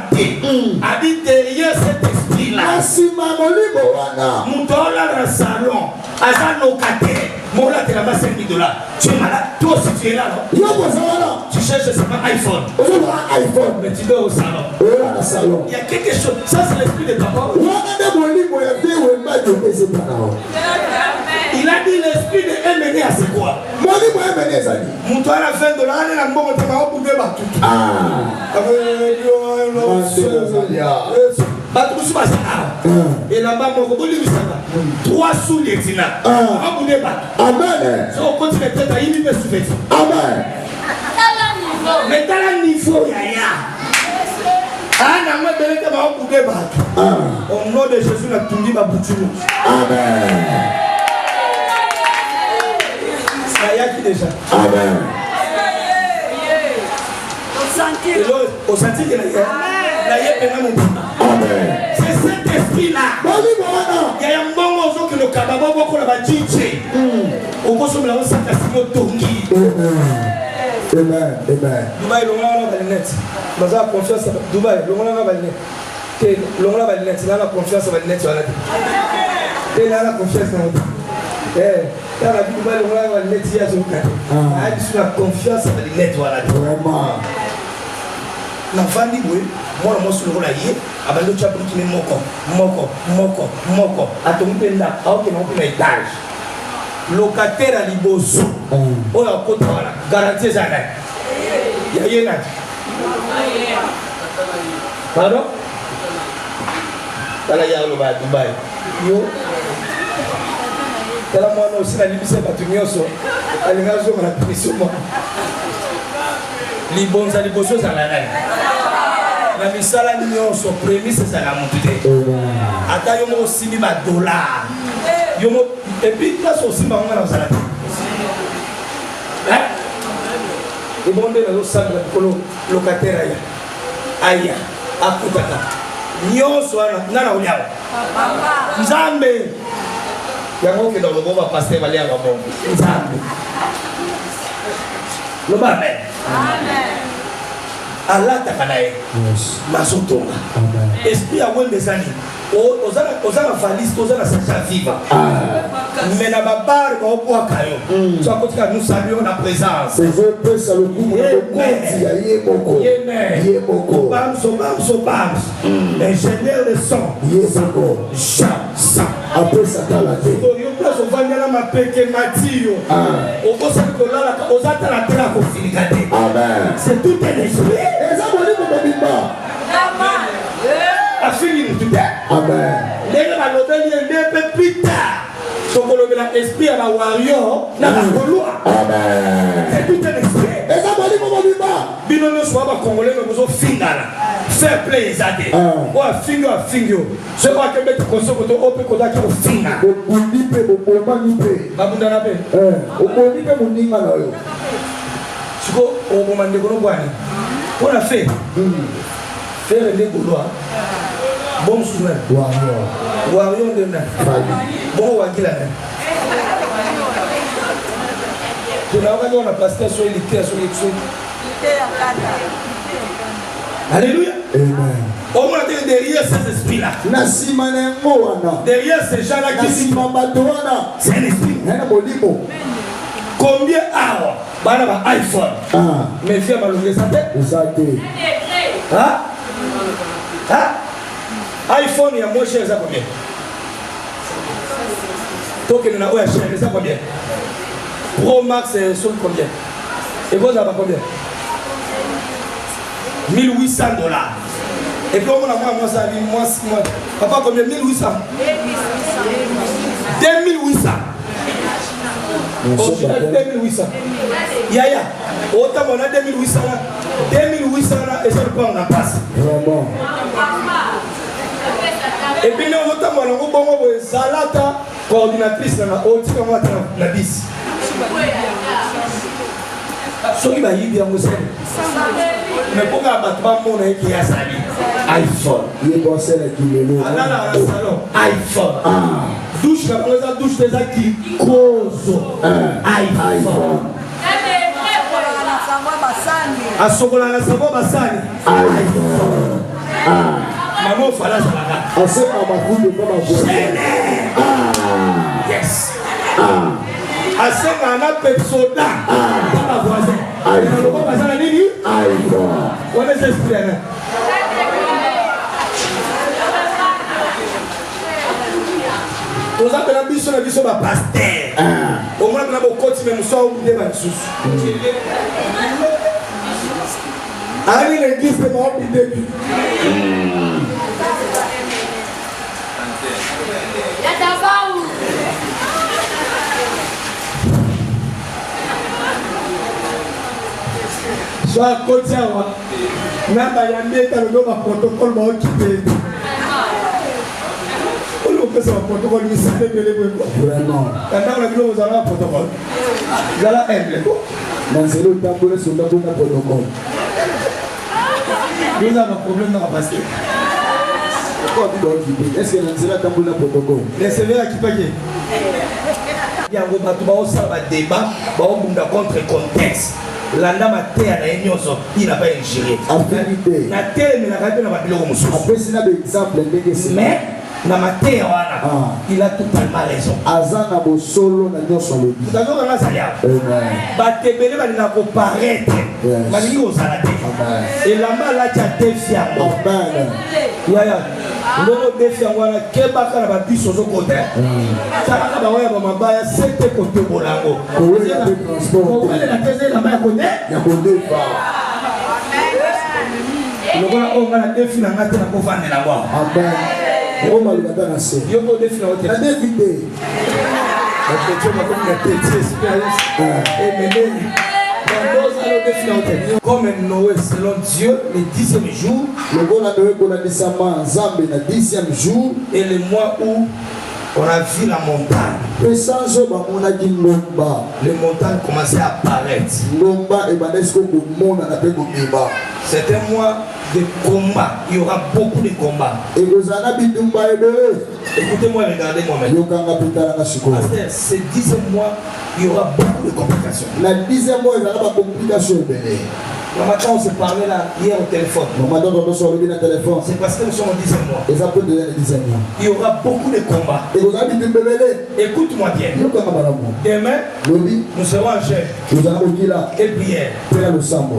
Speaker 1: habite derrière cet esprit-là. Moutola dans le salon, Azan locataire, Mola te la bas $5,000. Tu es malade, toi aussi tu es là, non? Tu cherches seulement iPhone. Mais tu dois au salon. Il y a quelque chose, ça c'est l'esprit de papa. Il a dit l'esprit de MNE à c'est quoi? Moutola la fin de l'année, la mort est pas pour deux bateaux. Et là-bas, mon robot lui 3 sous les tina. Amen. Si on continue peut-être à y vivre sous fait. Amen. Mais dans le niveau, yaya. Ah, n'a pas de l'état pour deux bateaux. Au nom de Jésus, la tundi ma bouture. Amen. Ça y a qui déjà? Amen. Au senti que la c'est cet esprit-là. Il y a un bon oiseau qui le cababo beaucoup la badjiche. Au bout de la route, ça tongi.
Speaker 2: Amen. Amen.
Speaker 1: Dubaï, l'on a la net. Nous avons confiance. Dubaï, l'on a la net. L'on a la net. Il a la confiance à la net. Il a la confiance à la net. Quand la Dubaï, l'on a la net. Il y a la confiance à la net. Vraiment. Navandi we mwana mosu lokola ye abando chapu kine moko atompenda aoke na ope na étage locataire à liboso oyo akota wana garantie ezala ya ye nani pardon tala ya loba Dubai yo tala mwana aussi na libisa bato nyonso alinga zonga na punition mo libonza liboso ezala nani na misala nyonso prémisse ezala motu te ata yo moko osimbi $, yo mo epuis place osimba ngo na ozala te ebonde nazosambela likolo locataire aya akutaka nyonso wana nga na oliawa nzambe yango okenda lobo bapaster baliaka bongo nzambe loba amen alataka na ye mazotonga esprit ya wembe ezani oza na valise oza na sacha viva mais na babare baobwaka yo so akotika nous saluons la présence ingénieur de son
Speaker 2: après ça la tête
Speaker 1: yo place ovandela mapeke matiyo okosali kolalaka ozatala te na kofilika te c'est tout un esprit
Speaker 2: eza molimo mobimba
Speaker 1: afili mutu te ndenge balobeli ye nde mpe pita tokolobela esprit ya bawario na bakolwa c'est tout un esprit
Speaker 2: eza molimo mobimba
Speaker 1: bino nyonso wa bakongolais me bozofingana fair play eza te oyo afingi oyo afingi yo soki akembeti kosokoto oyo mpe kodaki kofinga
Speaker 2: bobundi mpe bobombani mpe
Speaker 1: babundana mpe
Speaker 2: obondi mpe moninga na yo
Speaker 1: siko oboma ndeko no bwani mpona fe fere nde golwa bon mosusu nani wario nde nani bongo wakila nani tonawakaki wana paster so elite so alléluia omona te derrière ces esprits là
Speaker 2: na nsima na yango wana
Speaker 1: derrière ces gens là
Speaker 2: na nsima bato wana
Speaker 1: c'est un esprit
Speaker 2: na molimo
Speaker 1: combien awa bana ba iPhone mais fia balongesa te
Speaker 2: eza te
Speaker 1: iPhone ya moins cher eza combien tokende na oyo ya cher eza combien Pro Max sur combien et vous avez combien $1,800 et puis on a moi ça moi papa combien 1,800 2,800 2,800 yaya autant on a 2,800 là et ça le prend en passe
Speaker 2: vraiment
Speaker 1: et puis nous autant on a bongo salata coordinatrice na otika moi na bis soki bayibi yango sene mais mpoka bato bamona eke ya zali iPhone
Speaker 2: yekoselaki lelo
Speaker 1: alalaka na salon iPhone douche na bango eza douche te eza kikozo iPhone asokola na sango basani iPhone mama ofala azalaka
Speaker 2: aseka mafundo mpo baboene
Speaker 1: yes asenga na pesoda na voisin aloko bazana nini wana eza esprit yana tozapela biso na biso bapaster omona pena bokoti me mosu aobunde balisusu ani na église pe baobundebi so akoti awa na bayambi etalobi oyo baprotocole baokite oyo opesa baprotocole misala ebele boyeko kandako na bino ozala baprotocole zala humble
Speaker 2: na nzela otambola soki abona protocole
Speaker 1: biza baproblème na bapaster
Speaker 2: est-ce que na nzela atambola protocole
Speaker 1: receveur akipaki yango bato baosala badébat baobunda contre contexte landa mateya na ye nyonso ina ba ingérer na telemelaka mpe na babiloko mosusu
Speaker 2: apesi na baexemple ndenge
Speaker 1: mais na mateya wana il a totalement raison
Speaker 2: aza na bosolo na nyonso alobi
Speaker 1: tazokanga azali awa bato ebele balinga koparaître balingi kozala te elamba alati adefi yango yaya ndoko defi yango wana kebaka na babiso ozokota talaka bango ya bamabaya sete kotobola yango kowelela te eza elamba ya kodefa lokola oyo nga na defi na nga te nakovandela yango
Speaker 2: omalukata na se
Speaker 1: yo ko defi na ote
Speaker 2: na defi te
Speaker 1: Comme Noé selon Dieu, le 10e jour, et le mois où on a vu la montagne. Les montagnes commençaient à apparaître. C'est un mois de combat. Il y aura beaucoup de combats. Écoutez-moi, regardez-moi maintenant. Ce 10e mois, il y aura beaucoup de complications. Le matin, on se parlait là, hier au téléphone. C'est parce que nous sommes au 10e mois. Il y aura beaucoup de combats. Écoute-moi bien. Demain, nous serons en jeûne et prière.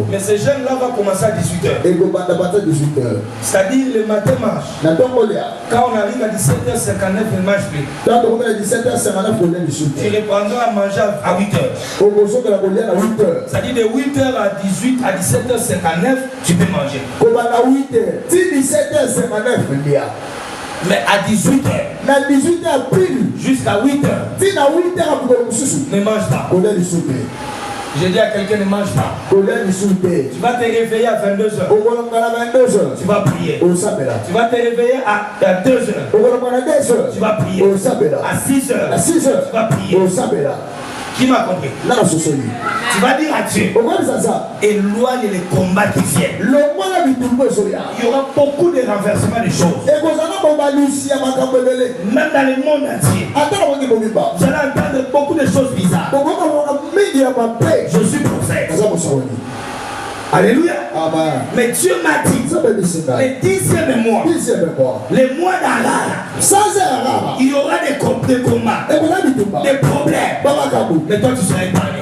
Speaker 1: Mais ce jeûne-là va commencer à 18h. C'est-à-dire le matin marche. Quand on arrive à 17h59, il ne marche plus. Tu reprendras à manger à 8h. C'est-à-dire de 8h à 18h à 17h59, tu peux manger. Mais à 18h, jusqu'à 8h, ne mange pas. Je dis à quelqu'un, ne mange pas. Tu vas te réveiller à 22h. Tu vas prier. Tu vas te réveiller à 2h. Tu vas prier. À 6h. Tu vas prier. Qui m'a compris? Tu vas dire à Dieu, éloigne les combats qui viennent. Il y aura beaucoup de renversements des choses. Même dans le monde entier. Vous allez entendre beaucoup de choses bizarres. Je suis prophète. Alléluia. Mais Dieu m'a dit, le 10e mois, le mois d'Allah, il y aura des combats, des problèmes. Mais toi, tu seras épargné.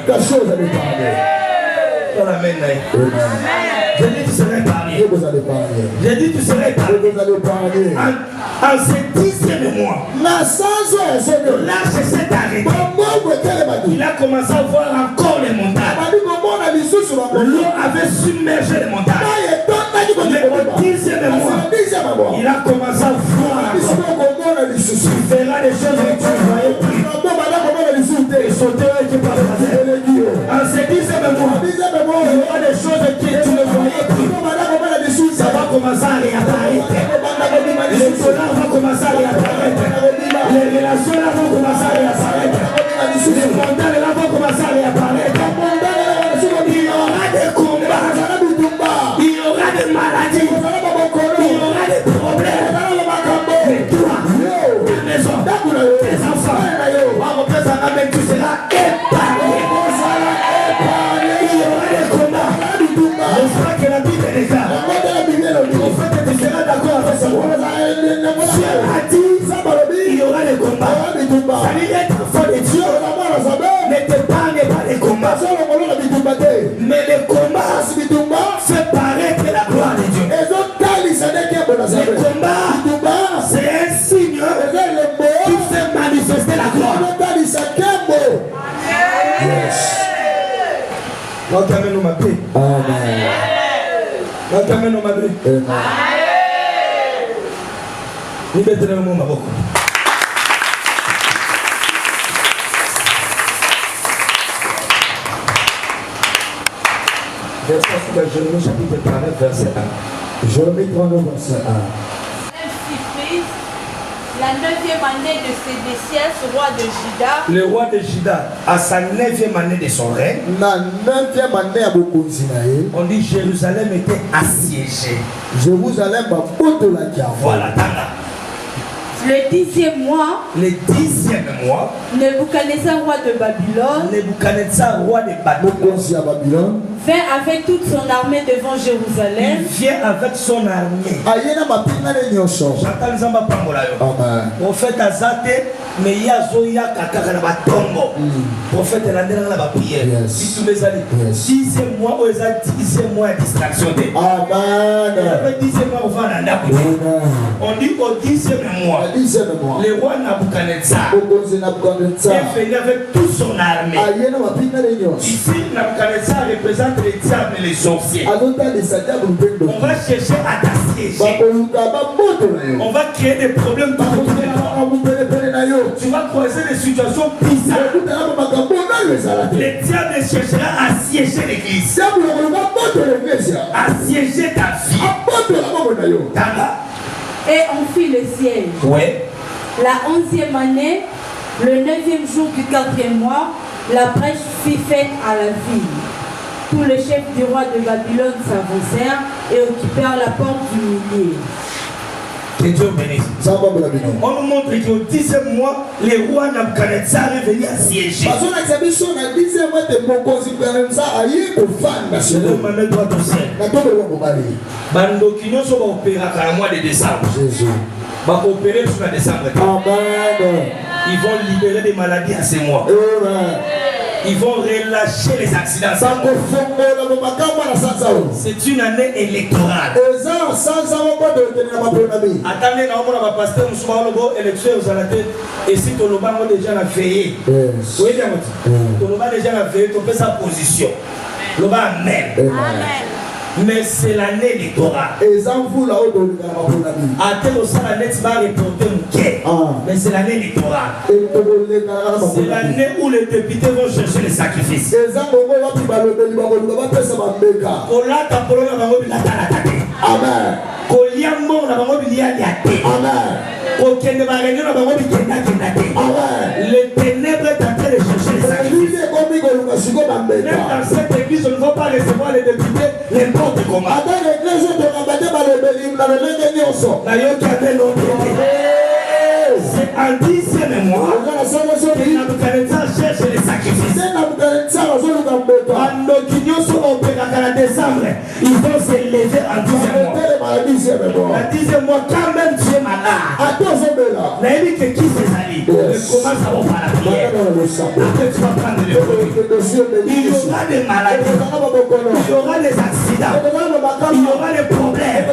Speaker 1: J'ai dit, tu seras épargné. J'ai dit, tu seras épargné. En ce 10e mois, l'arche s'est arrêtée. Il a commencé à voir encore les montagnes. L'eau avait submergé les montagnes. Mais au 10e mois, il a commencé à voir encore. Tu verras des choses que tu ne voyais plus. Et sauter qui par en ce 10e mois, il y aura des choses que tu ne voyais plus. Ça va commencer à réapparaître. Les dollars vont commencer à réapparaître. Les relations là vont commencer à réapparaître. Les montagnes là vont commencer à réapparaître. Il y aura des combats. Il y aura des maladies. Il y aura des problèmes. Mais toi, ta maison, tes enfants, tu seras épargné. Il y aura des combats. Je crois que la Bible est là. En fait, tu seras d'accord avec ça. Dieu a dit, il y aura des combats. Ça veut dire être enfant de Dieu. Ne t'épargne pas les combats. Mais les combats fait paraître la gloire de Dieu. Les combats, c'est un signe qui fait manifester la gloire. Yes. Amen. Chapitre 39, verset 1.
Speaker 2: Jérémie 39, verset 1.
Speaker 3: La 9e année de Sédécias, roi de Juda.
Speaker 1: Le roi de Juda, à sa 9e année de son règne, on dit Jérusalem était assiégée. Voilà, Tana.
Speaker 3: Le 10e mois, Nebuchadnezzar, roi de Babylone, vint avec toute son armée devant Jérusalem.
Speaker 1: Il vient avec son armée. Prophète Azate, mais Yazoya Kakara Batongo. Prophète Landera la prière. 10e mois, 10e mois de distraction. Amen. 10e mois, on dit au 10e mois. Le roi Nabuchodonosor est venu avec toute son armée. Ici, Nabuchodonosor représente les diables et les sorciers. On va chercher à t'assiéger. On va créer des problèmes partout. tu vas croiser des situations bizarres. Le diable cherchera à siéger l'église, à siéger ta vie.
Speaker 3: Et on fit le siège.
Speaker 1: Ouais.
Speaker 3: La 11e année, le 9e jour du 4e mois, la brèche fit fête à la ville. Tous les chefs du roi de Babylone s'avancèrent et occupèrent la porte du milieu.
Speaker 1: Que Dieu bénisse. On nous montre qu'au 10e mois, les rois Nabuchodonosor est venu assiéger. Je vais me mettre droit au ciel. Bandokino sont opérés à mois de décembre. Va opérer sur le décembre. Ils vont libérer des maladies à ces mois. Ils vont relâcher les accidents. C'est une année électorale. Attendez, on va pasteur élection aux Alatés. Et si tu as déjà veillé, tu as déjà veillé, tu fais sa position. Amen. Mais c'est l'année électorale. Mais c'est l'année électorale. C'est l'année où les députés vont chercher les sacrifices. Amen. Les ténèbres est en train de chercher les sacrifices. Même dans cette église, on ne va pas recevoir les députés n'importe comment. C'est en 10e mois que Nabuchodonosor cherche les sacrifices. En décembre, ils vont s'élever en 10e mois. En 10e mois, quand même tu es malade. Mais qui c'est allé? Commence à voir par la prière. Après tu vas prendre le produit. Il y aura des maladies. Il y aura des accidents. Il y aura des problèmes.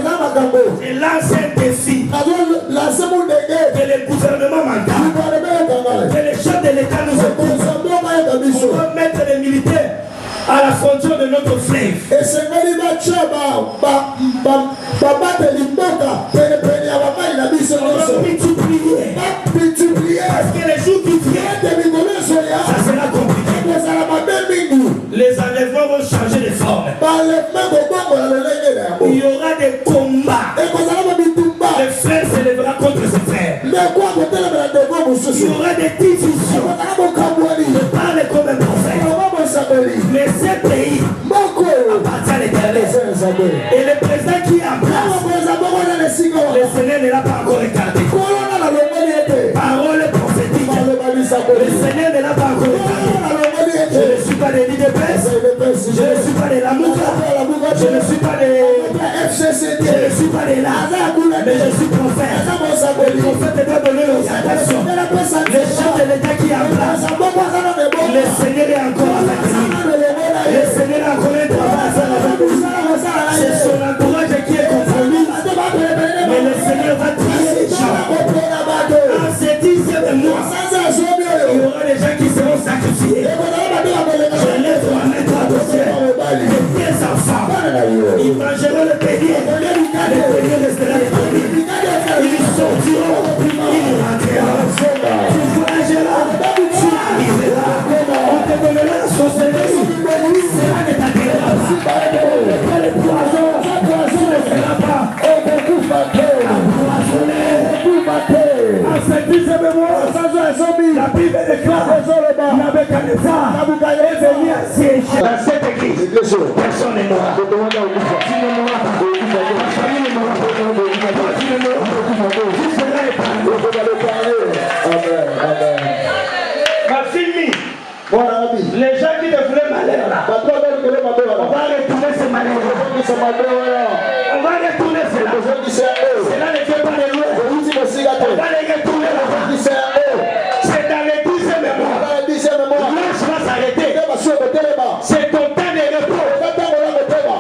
Speaker 1: Et là c'est un défi. Que le gouvernement mandat. Que les chefs de l'État nous écoutent. On va mettre les militaires à la frontière de notre fleuve. Et c'est multiplier. Parce que les jours qui viennent, ça sera compliqué. Les enlèvements vont changer de forme. Il y aura des combats. Les frères s'élèveront contre ses frères. Il y aura des divisions. Je parle comme un prophète. Mais ce pays appartient à l'Éternel. Et le président qui est en place, le Seigneur ne l'a pas encore écarté. Parole prophétique. Le Seigneur ne l'a pas encore écarté. Je ne suis pas des l'IDPS. Je ne suis pas de la Mouka. Je ne suis pas de FCCD. Je ne suis pas de là. Mais je suis prophète. Le prophète doit donner l'orientation. Le chef de l'État qui est en place. Le Seigneur est encore avec lui. Le Seigneur a encore un travail à faire avec nous. C'est son entourage qui est compromis. Mais le Seigneur va trier les gens. En ces 10e mois, il y aura des gens qui seront sacrifiés. Je lève ma main droite au ciel. Des enfants, ils mangeront le bélier. Le bélier restera établi. Ils sortiront, ils rentreront. Tu voyageras, tu arriveras. On te donnera la sorcellerie. C'est là que ta terre. Le poison, tu ne feras pas. En ce 10e mois, la Bible déclare Nabuchodonosor est venu assiéger dans cette église. Personne n'est mort. Tu ne mourras pas. Ta famille ne mourra pas. Tu ne mourras pas. Tu seras épargné. Ma fille, les gens qui te voulaient malheur là, on va retourner ce malheur. On va retourner cela. Cela ne fait pas de loin. On va les retourner là. C'est dans les 10e mois. L'âge va s'arrêter. C'est ton temps de repos.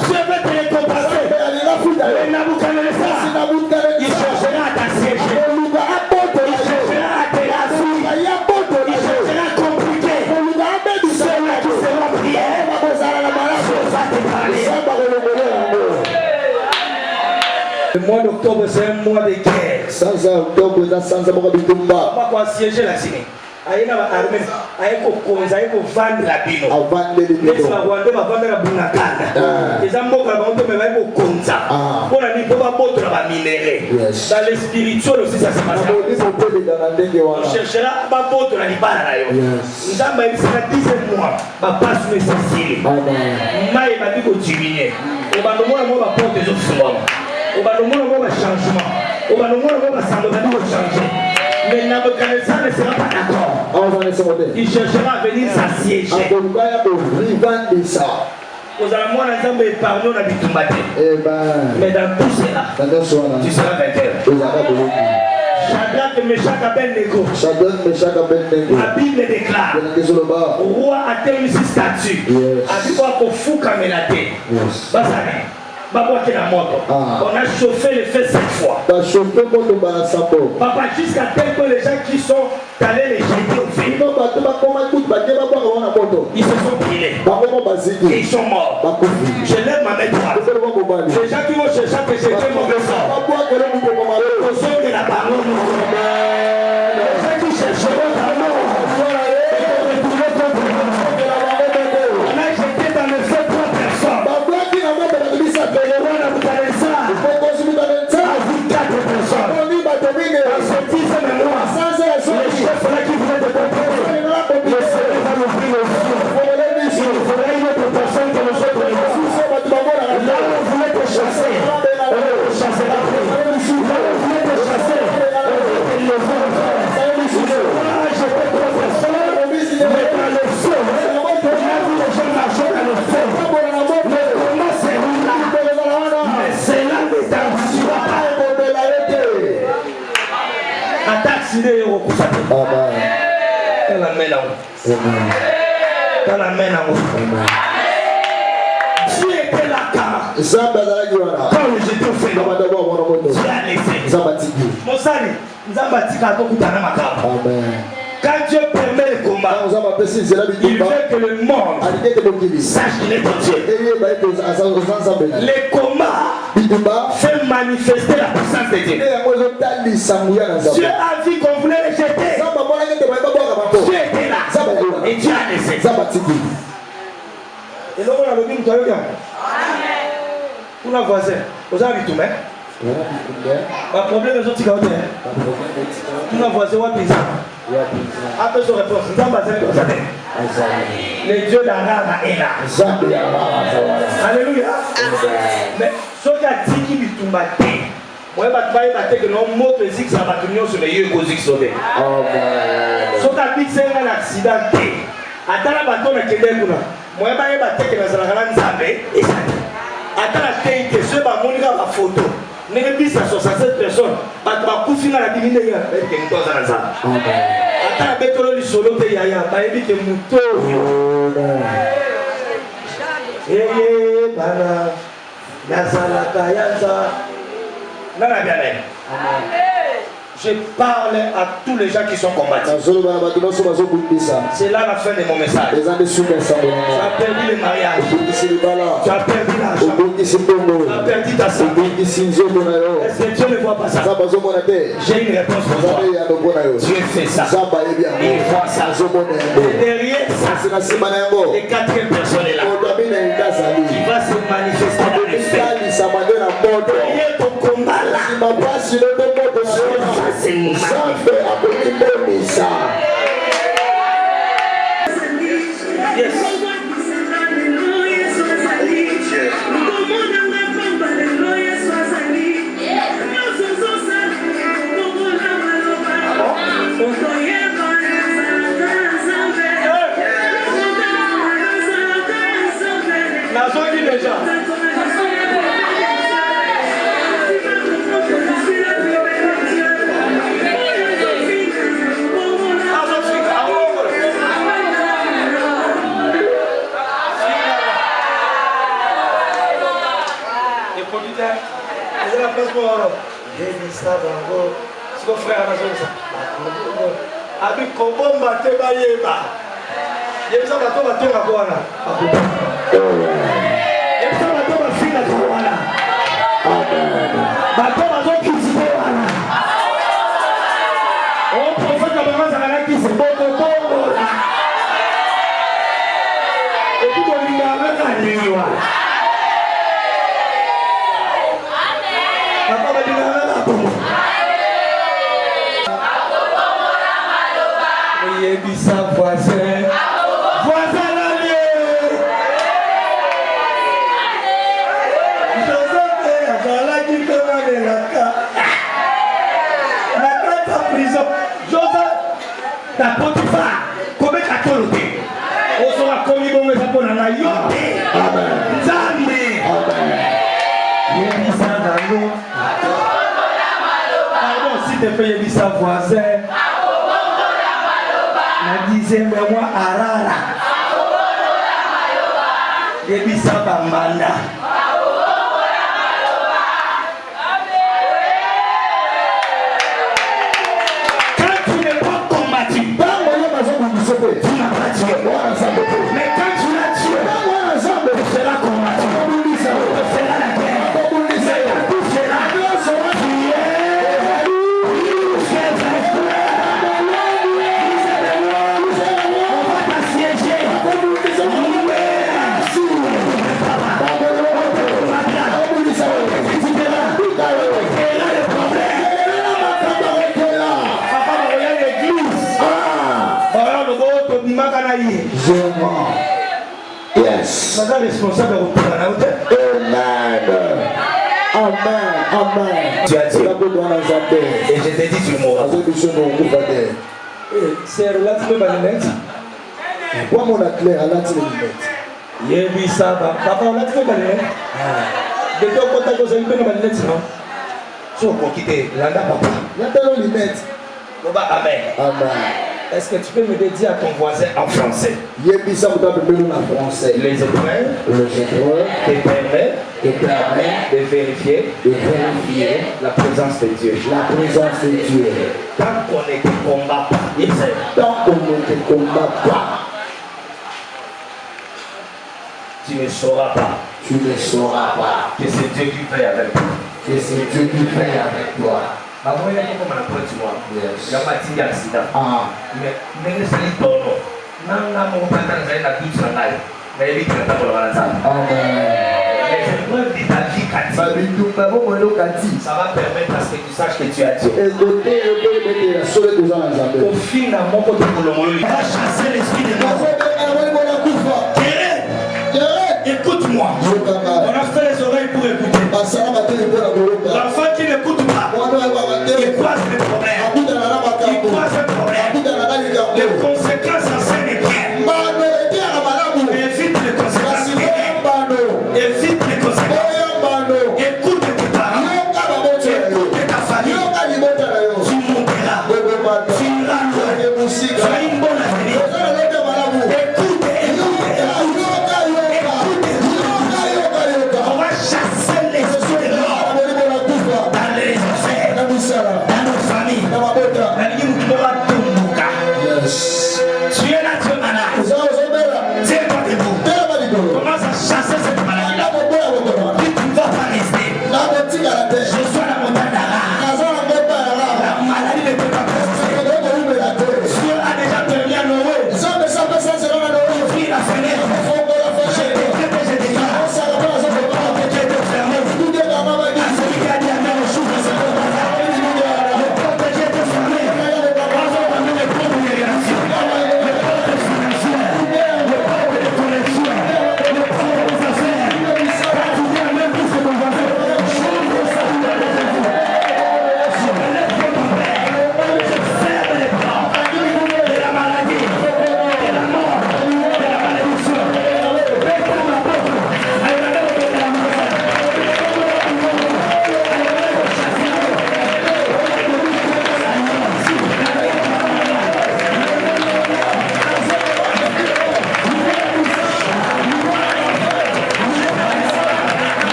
Speaker 1: Je vais te récompenser. Le Nabuchodonosor, il cherchera à t'assiéger. Il cherchera à te rassurer. Il cherchera à compliquer. Ceux-là qui seront priés, je vais te parler. mois d'octobre, c'est un mois de guerre.
Speaker 2: Sans octobre, sans amour de combat.
Speaker 1: On va quoi siéger la Syrie. Aïe na armée, aïe ko konza, aïe ko vendre la bino.
Speaker 2: Vendre les
Speaker 1: bino. Les Rwandais va vendre la bunakana. Les Ambo la vendre mais aïe ko konza. Pour la nipo va botre la minéraux. Dans les spirituels aussi ça se passe. On cherchera va botre la libana là yo. Nous avons eu ça 10 mois. Va pas se Sicile. Maï va dire ko diminuer. On va nous voir va porter des options. On va nous voir va changement. On va nous voir va changer. Mais Nabucodonosor ne sera pas d'accord. Il cherchera à venir s'assiéger. Vous allez voir ensemble épargner la bitumbate. Mais dans tout cela, tu seras vainqueur. Shadrach, Meshach, Abednego. La Bible déclare. Roi a terminé ses statuts. A dit quoi pour fou comme il a dit. On a chauffé le feu 7 fois. Papa, jusqu'à tel que les gens qui sont allés les jeter au feu, ils se sont brûlés. Et ils sont morts. Je lève ma main droite. Les gens qui vont chercher à te jeter mauvais sort. Au son de la parole. Les gens qui chercheront la mort. On a jeté dans le feu 3 personnes. Dieu était là quand j'étais au fait. Quand Dieu permet le combat, il veut que le monde sache qu'il est en Dieu. Les combats fait manifester la puissance de Dieu. Dieu a vu qu'on voulait les jeter. Dieu était là. Et Dieu a laissé. Et donc on a le dit, vous avez bien. Pour la voisin, vous avez tout, mais. Le problème est que tu as dit, tu as voisin, tu as après son réponse, nous avons basé comme ça. Les dieux d'Arara est là. Alléluia. Mais ce qui a dit qu'il est tout battu, moi je vais que nos mots physiques ça va tenir sur les yeux causiques sauvés. Ce qui a dit que c'est un accident. Attends la bâton de Québec. Moi je vais que dans la Nzambé et ça. Attends la tête que ce va montrer ma photo. Nous avons dit ça sur 67 personnes. Tu vas coucher dans la divinité. Attends la bête de solo de Yaya. Tu vas mouton. Eh, bana. Yazala Kayanza. Nana bien. Je parle à tous les gens qui sont combattus. C'est là la fin de mon message. Tu as perdu le mariage. Tu as perdu l'argent. Tu as perdu ta santé. Est-ce que Dieu ne voit pas ça? J'ai une réponse pour toi. Dieu fait ça. Il voit ça. Et derrière ça, le quatrième personne est là. Qui va se manifester dans les faits. Derrière ton combat là. C'est mon mari. Yes. Amen. liwa. Papa va dire la pomme. Yebisa voisin. Voisin la lieu. Joseph azala qui fait la ta prison. Joseph ta Potiphar. Comment tu as toléré? On sera commis bon mais ça pour la yote. Amen. Zambe. Amen. Yebisa dalo. Pardon si tu fais Yebisa voisin. Na disait mais moi arara. Yebisa bambanda. Mais quand tu l'as tué, tu seras combattu. Tu seras la guerre. Tu seras tué. On va t'assiéger. Yes. Amen. Amen. Amen. Tu as dit. Et je t'ai dit tu mourras. C'est relativement banette.
Speaker 2: Moi mon athlète, elle a tiré les lunettes.
Speaker 1: Yebi ça va. Papa, on a tiré les lunettes. Depuis qu'on t'a causé une bonne banette, non? Tu vas quitter l'anda papa.
Speaker 2: Il y a tellement de lunettes.
Speaker 1: Amen.
Speaker 2: Amen.
Speaker 1: Est-ce que tu peux me dédier à ton voisin en français?
Speaker 2: Yebi ça vous donne en français.
Speaker 1: Les épreuves te permettent de vérifier la présence de Dieu.
Speaker 2: La présence de Dieu.
Speaker 1: Tant qu'on ne te combat pas,
Speaker 2: tant qu'on ne te combat pas,
Speaker 1: tu ne sauras pas.
Speaker 2: Tu ne sauras pas
Speaker 1: que c'est Dieu qui fait avec toi.
Speaker 2: Que c'est Dieu qui fait avec toi.
Speaker 1: Avant, il y a comme un approche, moi. Il y a pas de accident. Mais c'est le tono. Non, non, mon père, il y a tout ça. Mais il y a tout ça. Les épreuves de ta vie, ça va permettre à ce que tu saches que tu as Dieu. Au finalement, quand tu vas chasser l'esprit de mort. Écoute-moi. On a fait les oreilles pour écouter. L'enfant qui n'écoute pas, il croise les problèmes. Il croise les problèmes. Les conséquences enseignent bien. Évite les conséquences. Évite les conséquences. Écoute tes parents. Écoute ta famille. Tu monteras. Tu iras loin. Tu as une bonne avenir.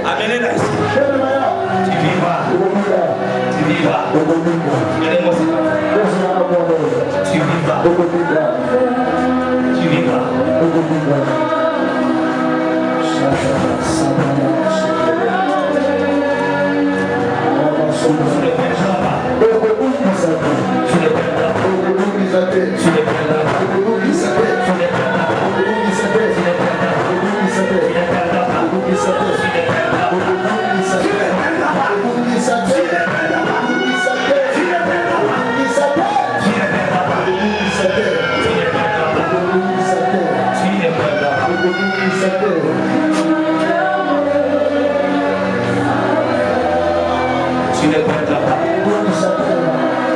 Speaker 1: Amenez-la. Tu vivras. Tu vivras. Tu ne perdras pas. Tu ne perdras pas. Tu ne perdras pas.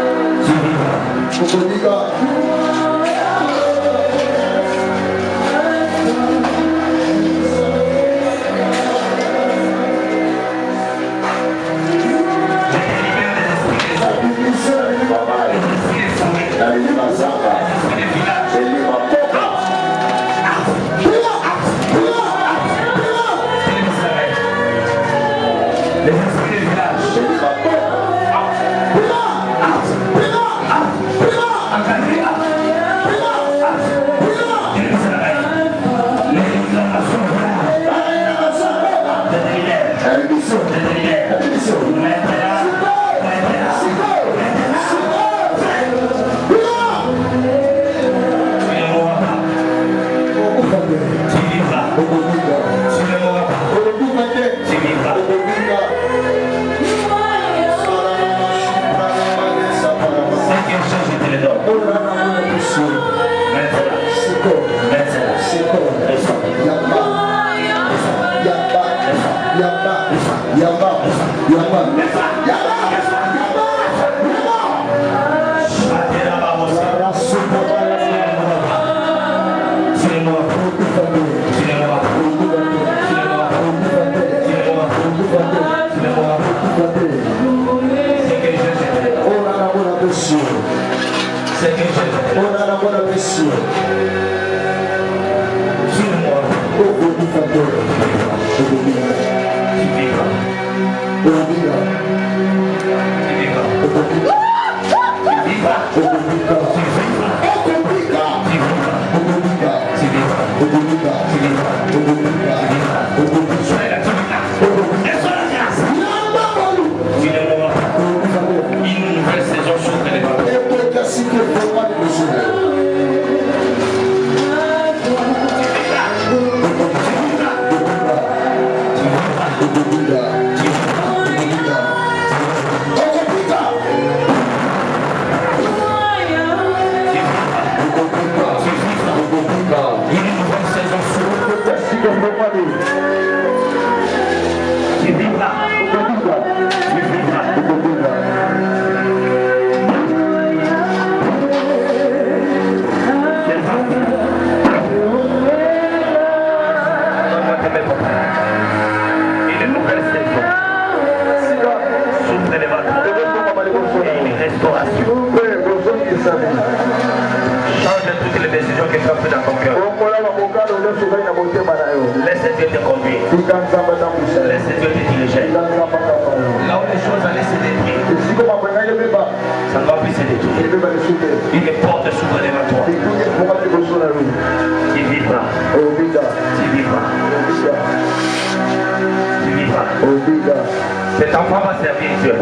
Speaker 4: Cet enfant va servir Dieu. Et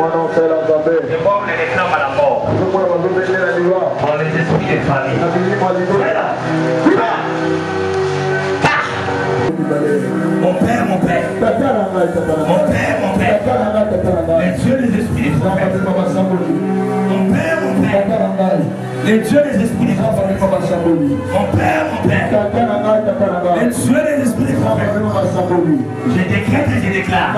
Speaker 4: moi, on les réclame à la mort. Dans les esprits des familles. Mon père, mon père. Mon père, mon père. Les dieux des esprits des prophètes. Mon père, mon père. Les dieux des esprits des prophètes. Mon père, mon père. Les dieux des esprits des prophètes. Je décrète et je déclare.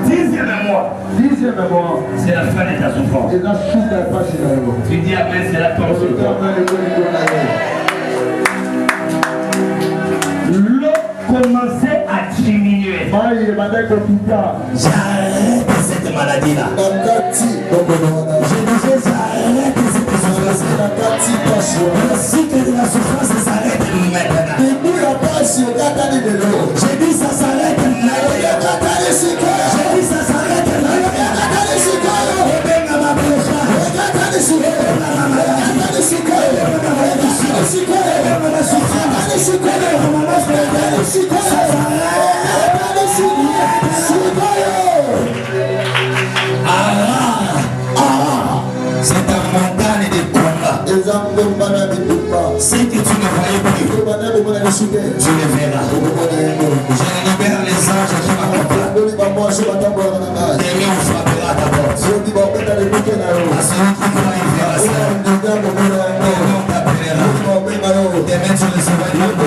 Speaker 4: 10e mois. C'est la fin de ta souffrance. Tu dis amen, c'est la fin de ta l'eau commençait à diminuer. J'arrête cette maladie-là. Je disais j'arrête cette souffrance. Le cycle de la souffrance s'arrête maintenant. J'ai dit ça s'arrête maintenant. J'ai dit ça s'arrête maintenant. C'est ta montagne de combat. Ce que tu ne voyais plus, tu le verras. Je libère les anges qui m'accompagnent. Demain on frappera ta porte. À celui qui croit, il verra ça. Demain on t'appellera. Demain tu recevras une autre.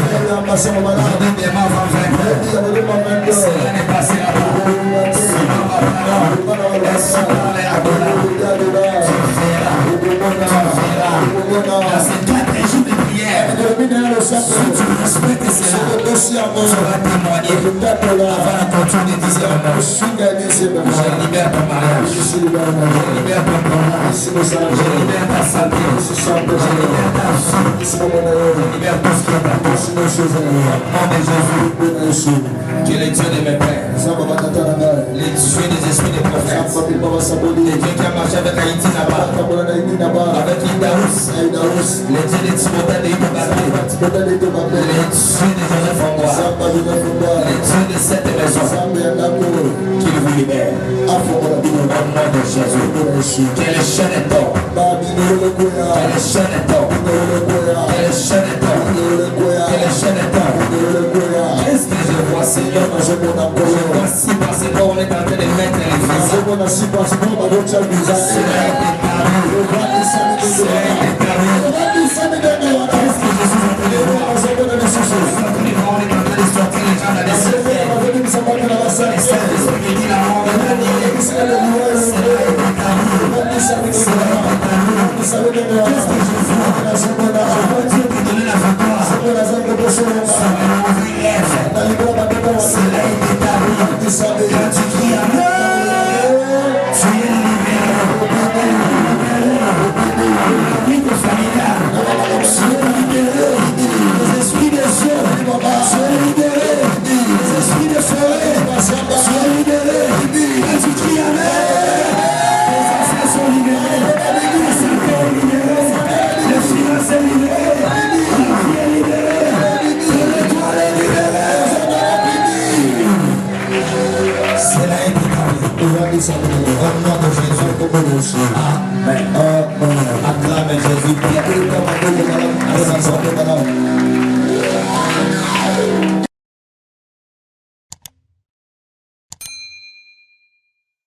Speaker 4: Aujourd'hui demain on va vaincre. Cela ne passera pas. Sinon ma parole, laisse parler à Gola. Dans ces 4 jours de prière, si tu respectes cela, tu vas témoigner avant la clôture des 10e mois. Je libère ton mariage, je libère ton combat, je libère ta santé, je libère ta vie, je libère tout ce qui est à toi. Au nom de Jésus, tu es le Dieu de mes pères, le Dieu des esprits des prophètes, le Dieu qui a marché avec Haïti là-bas, avec Idaous, le Dieu de Timothée de Ibaké, le Dieu de Joseph Angois, le Dieu de cette maison, qu'il vous libère. Au nom de Jésus, que les chaînes tombent, que les chaînes tombent, que les chaînes tombent, que les chaînes tombent. Qu'est-ce que je vois, Seigneur? Je vois si parce qu'on est en train de mettre les visages. Cela a été carré. Cela a été carré. Qu'est-ce que je suis en train de voir? On est en train de sortir les gens dans les secrets. Et c'est ce qui dit la mort de Daniel. Cela a été carré. Cela a été carré. Qu'est-ce que je vois? Je vois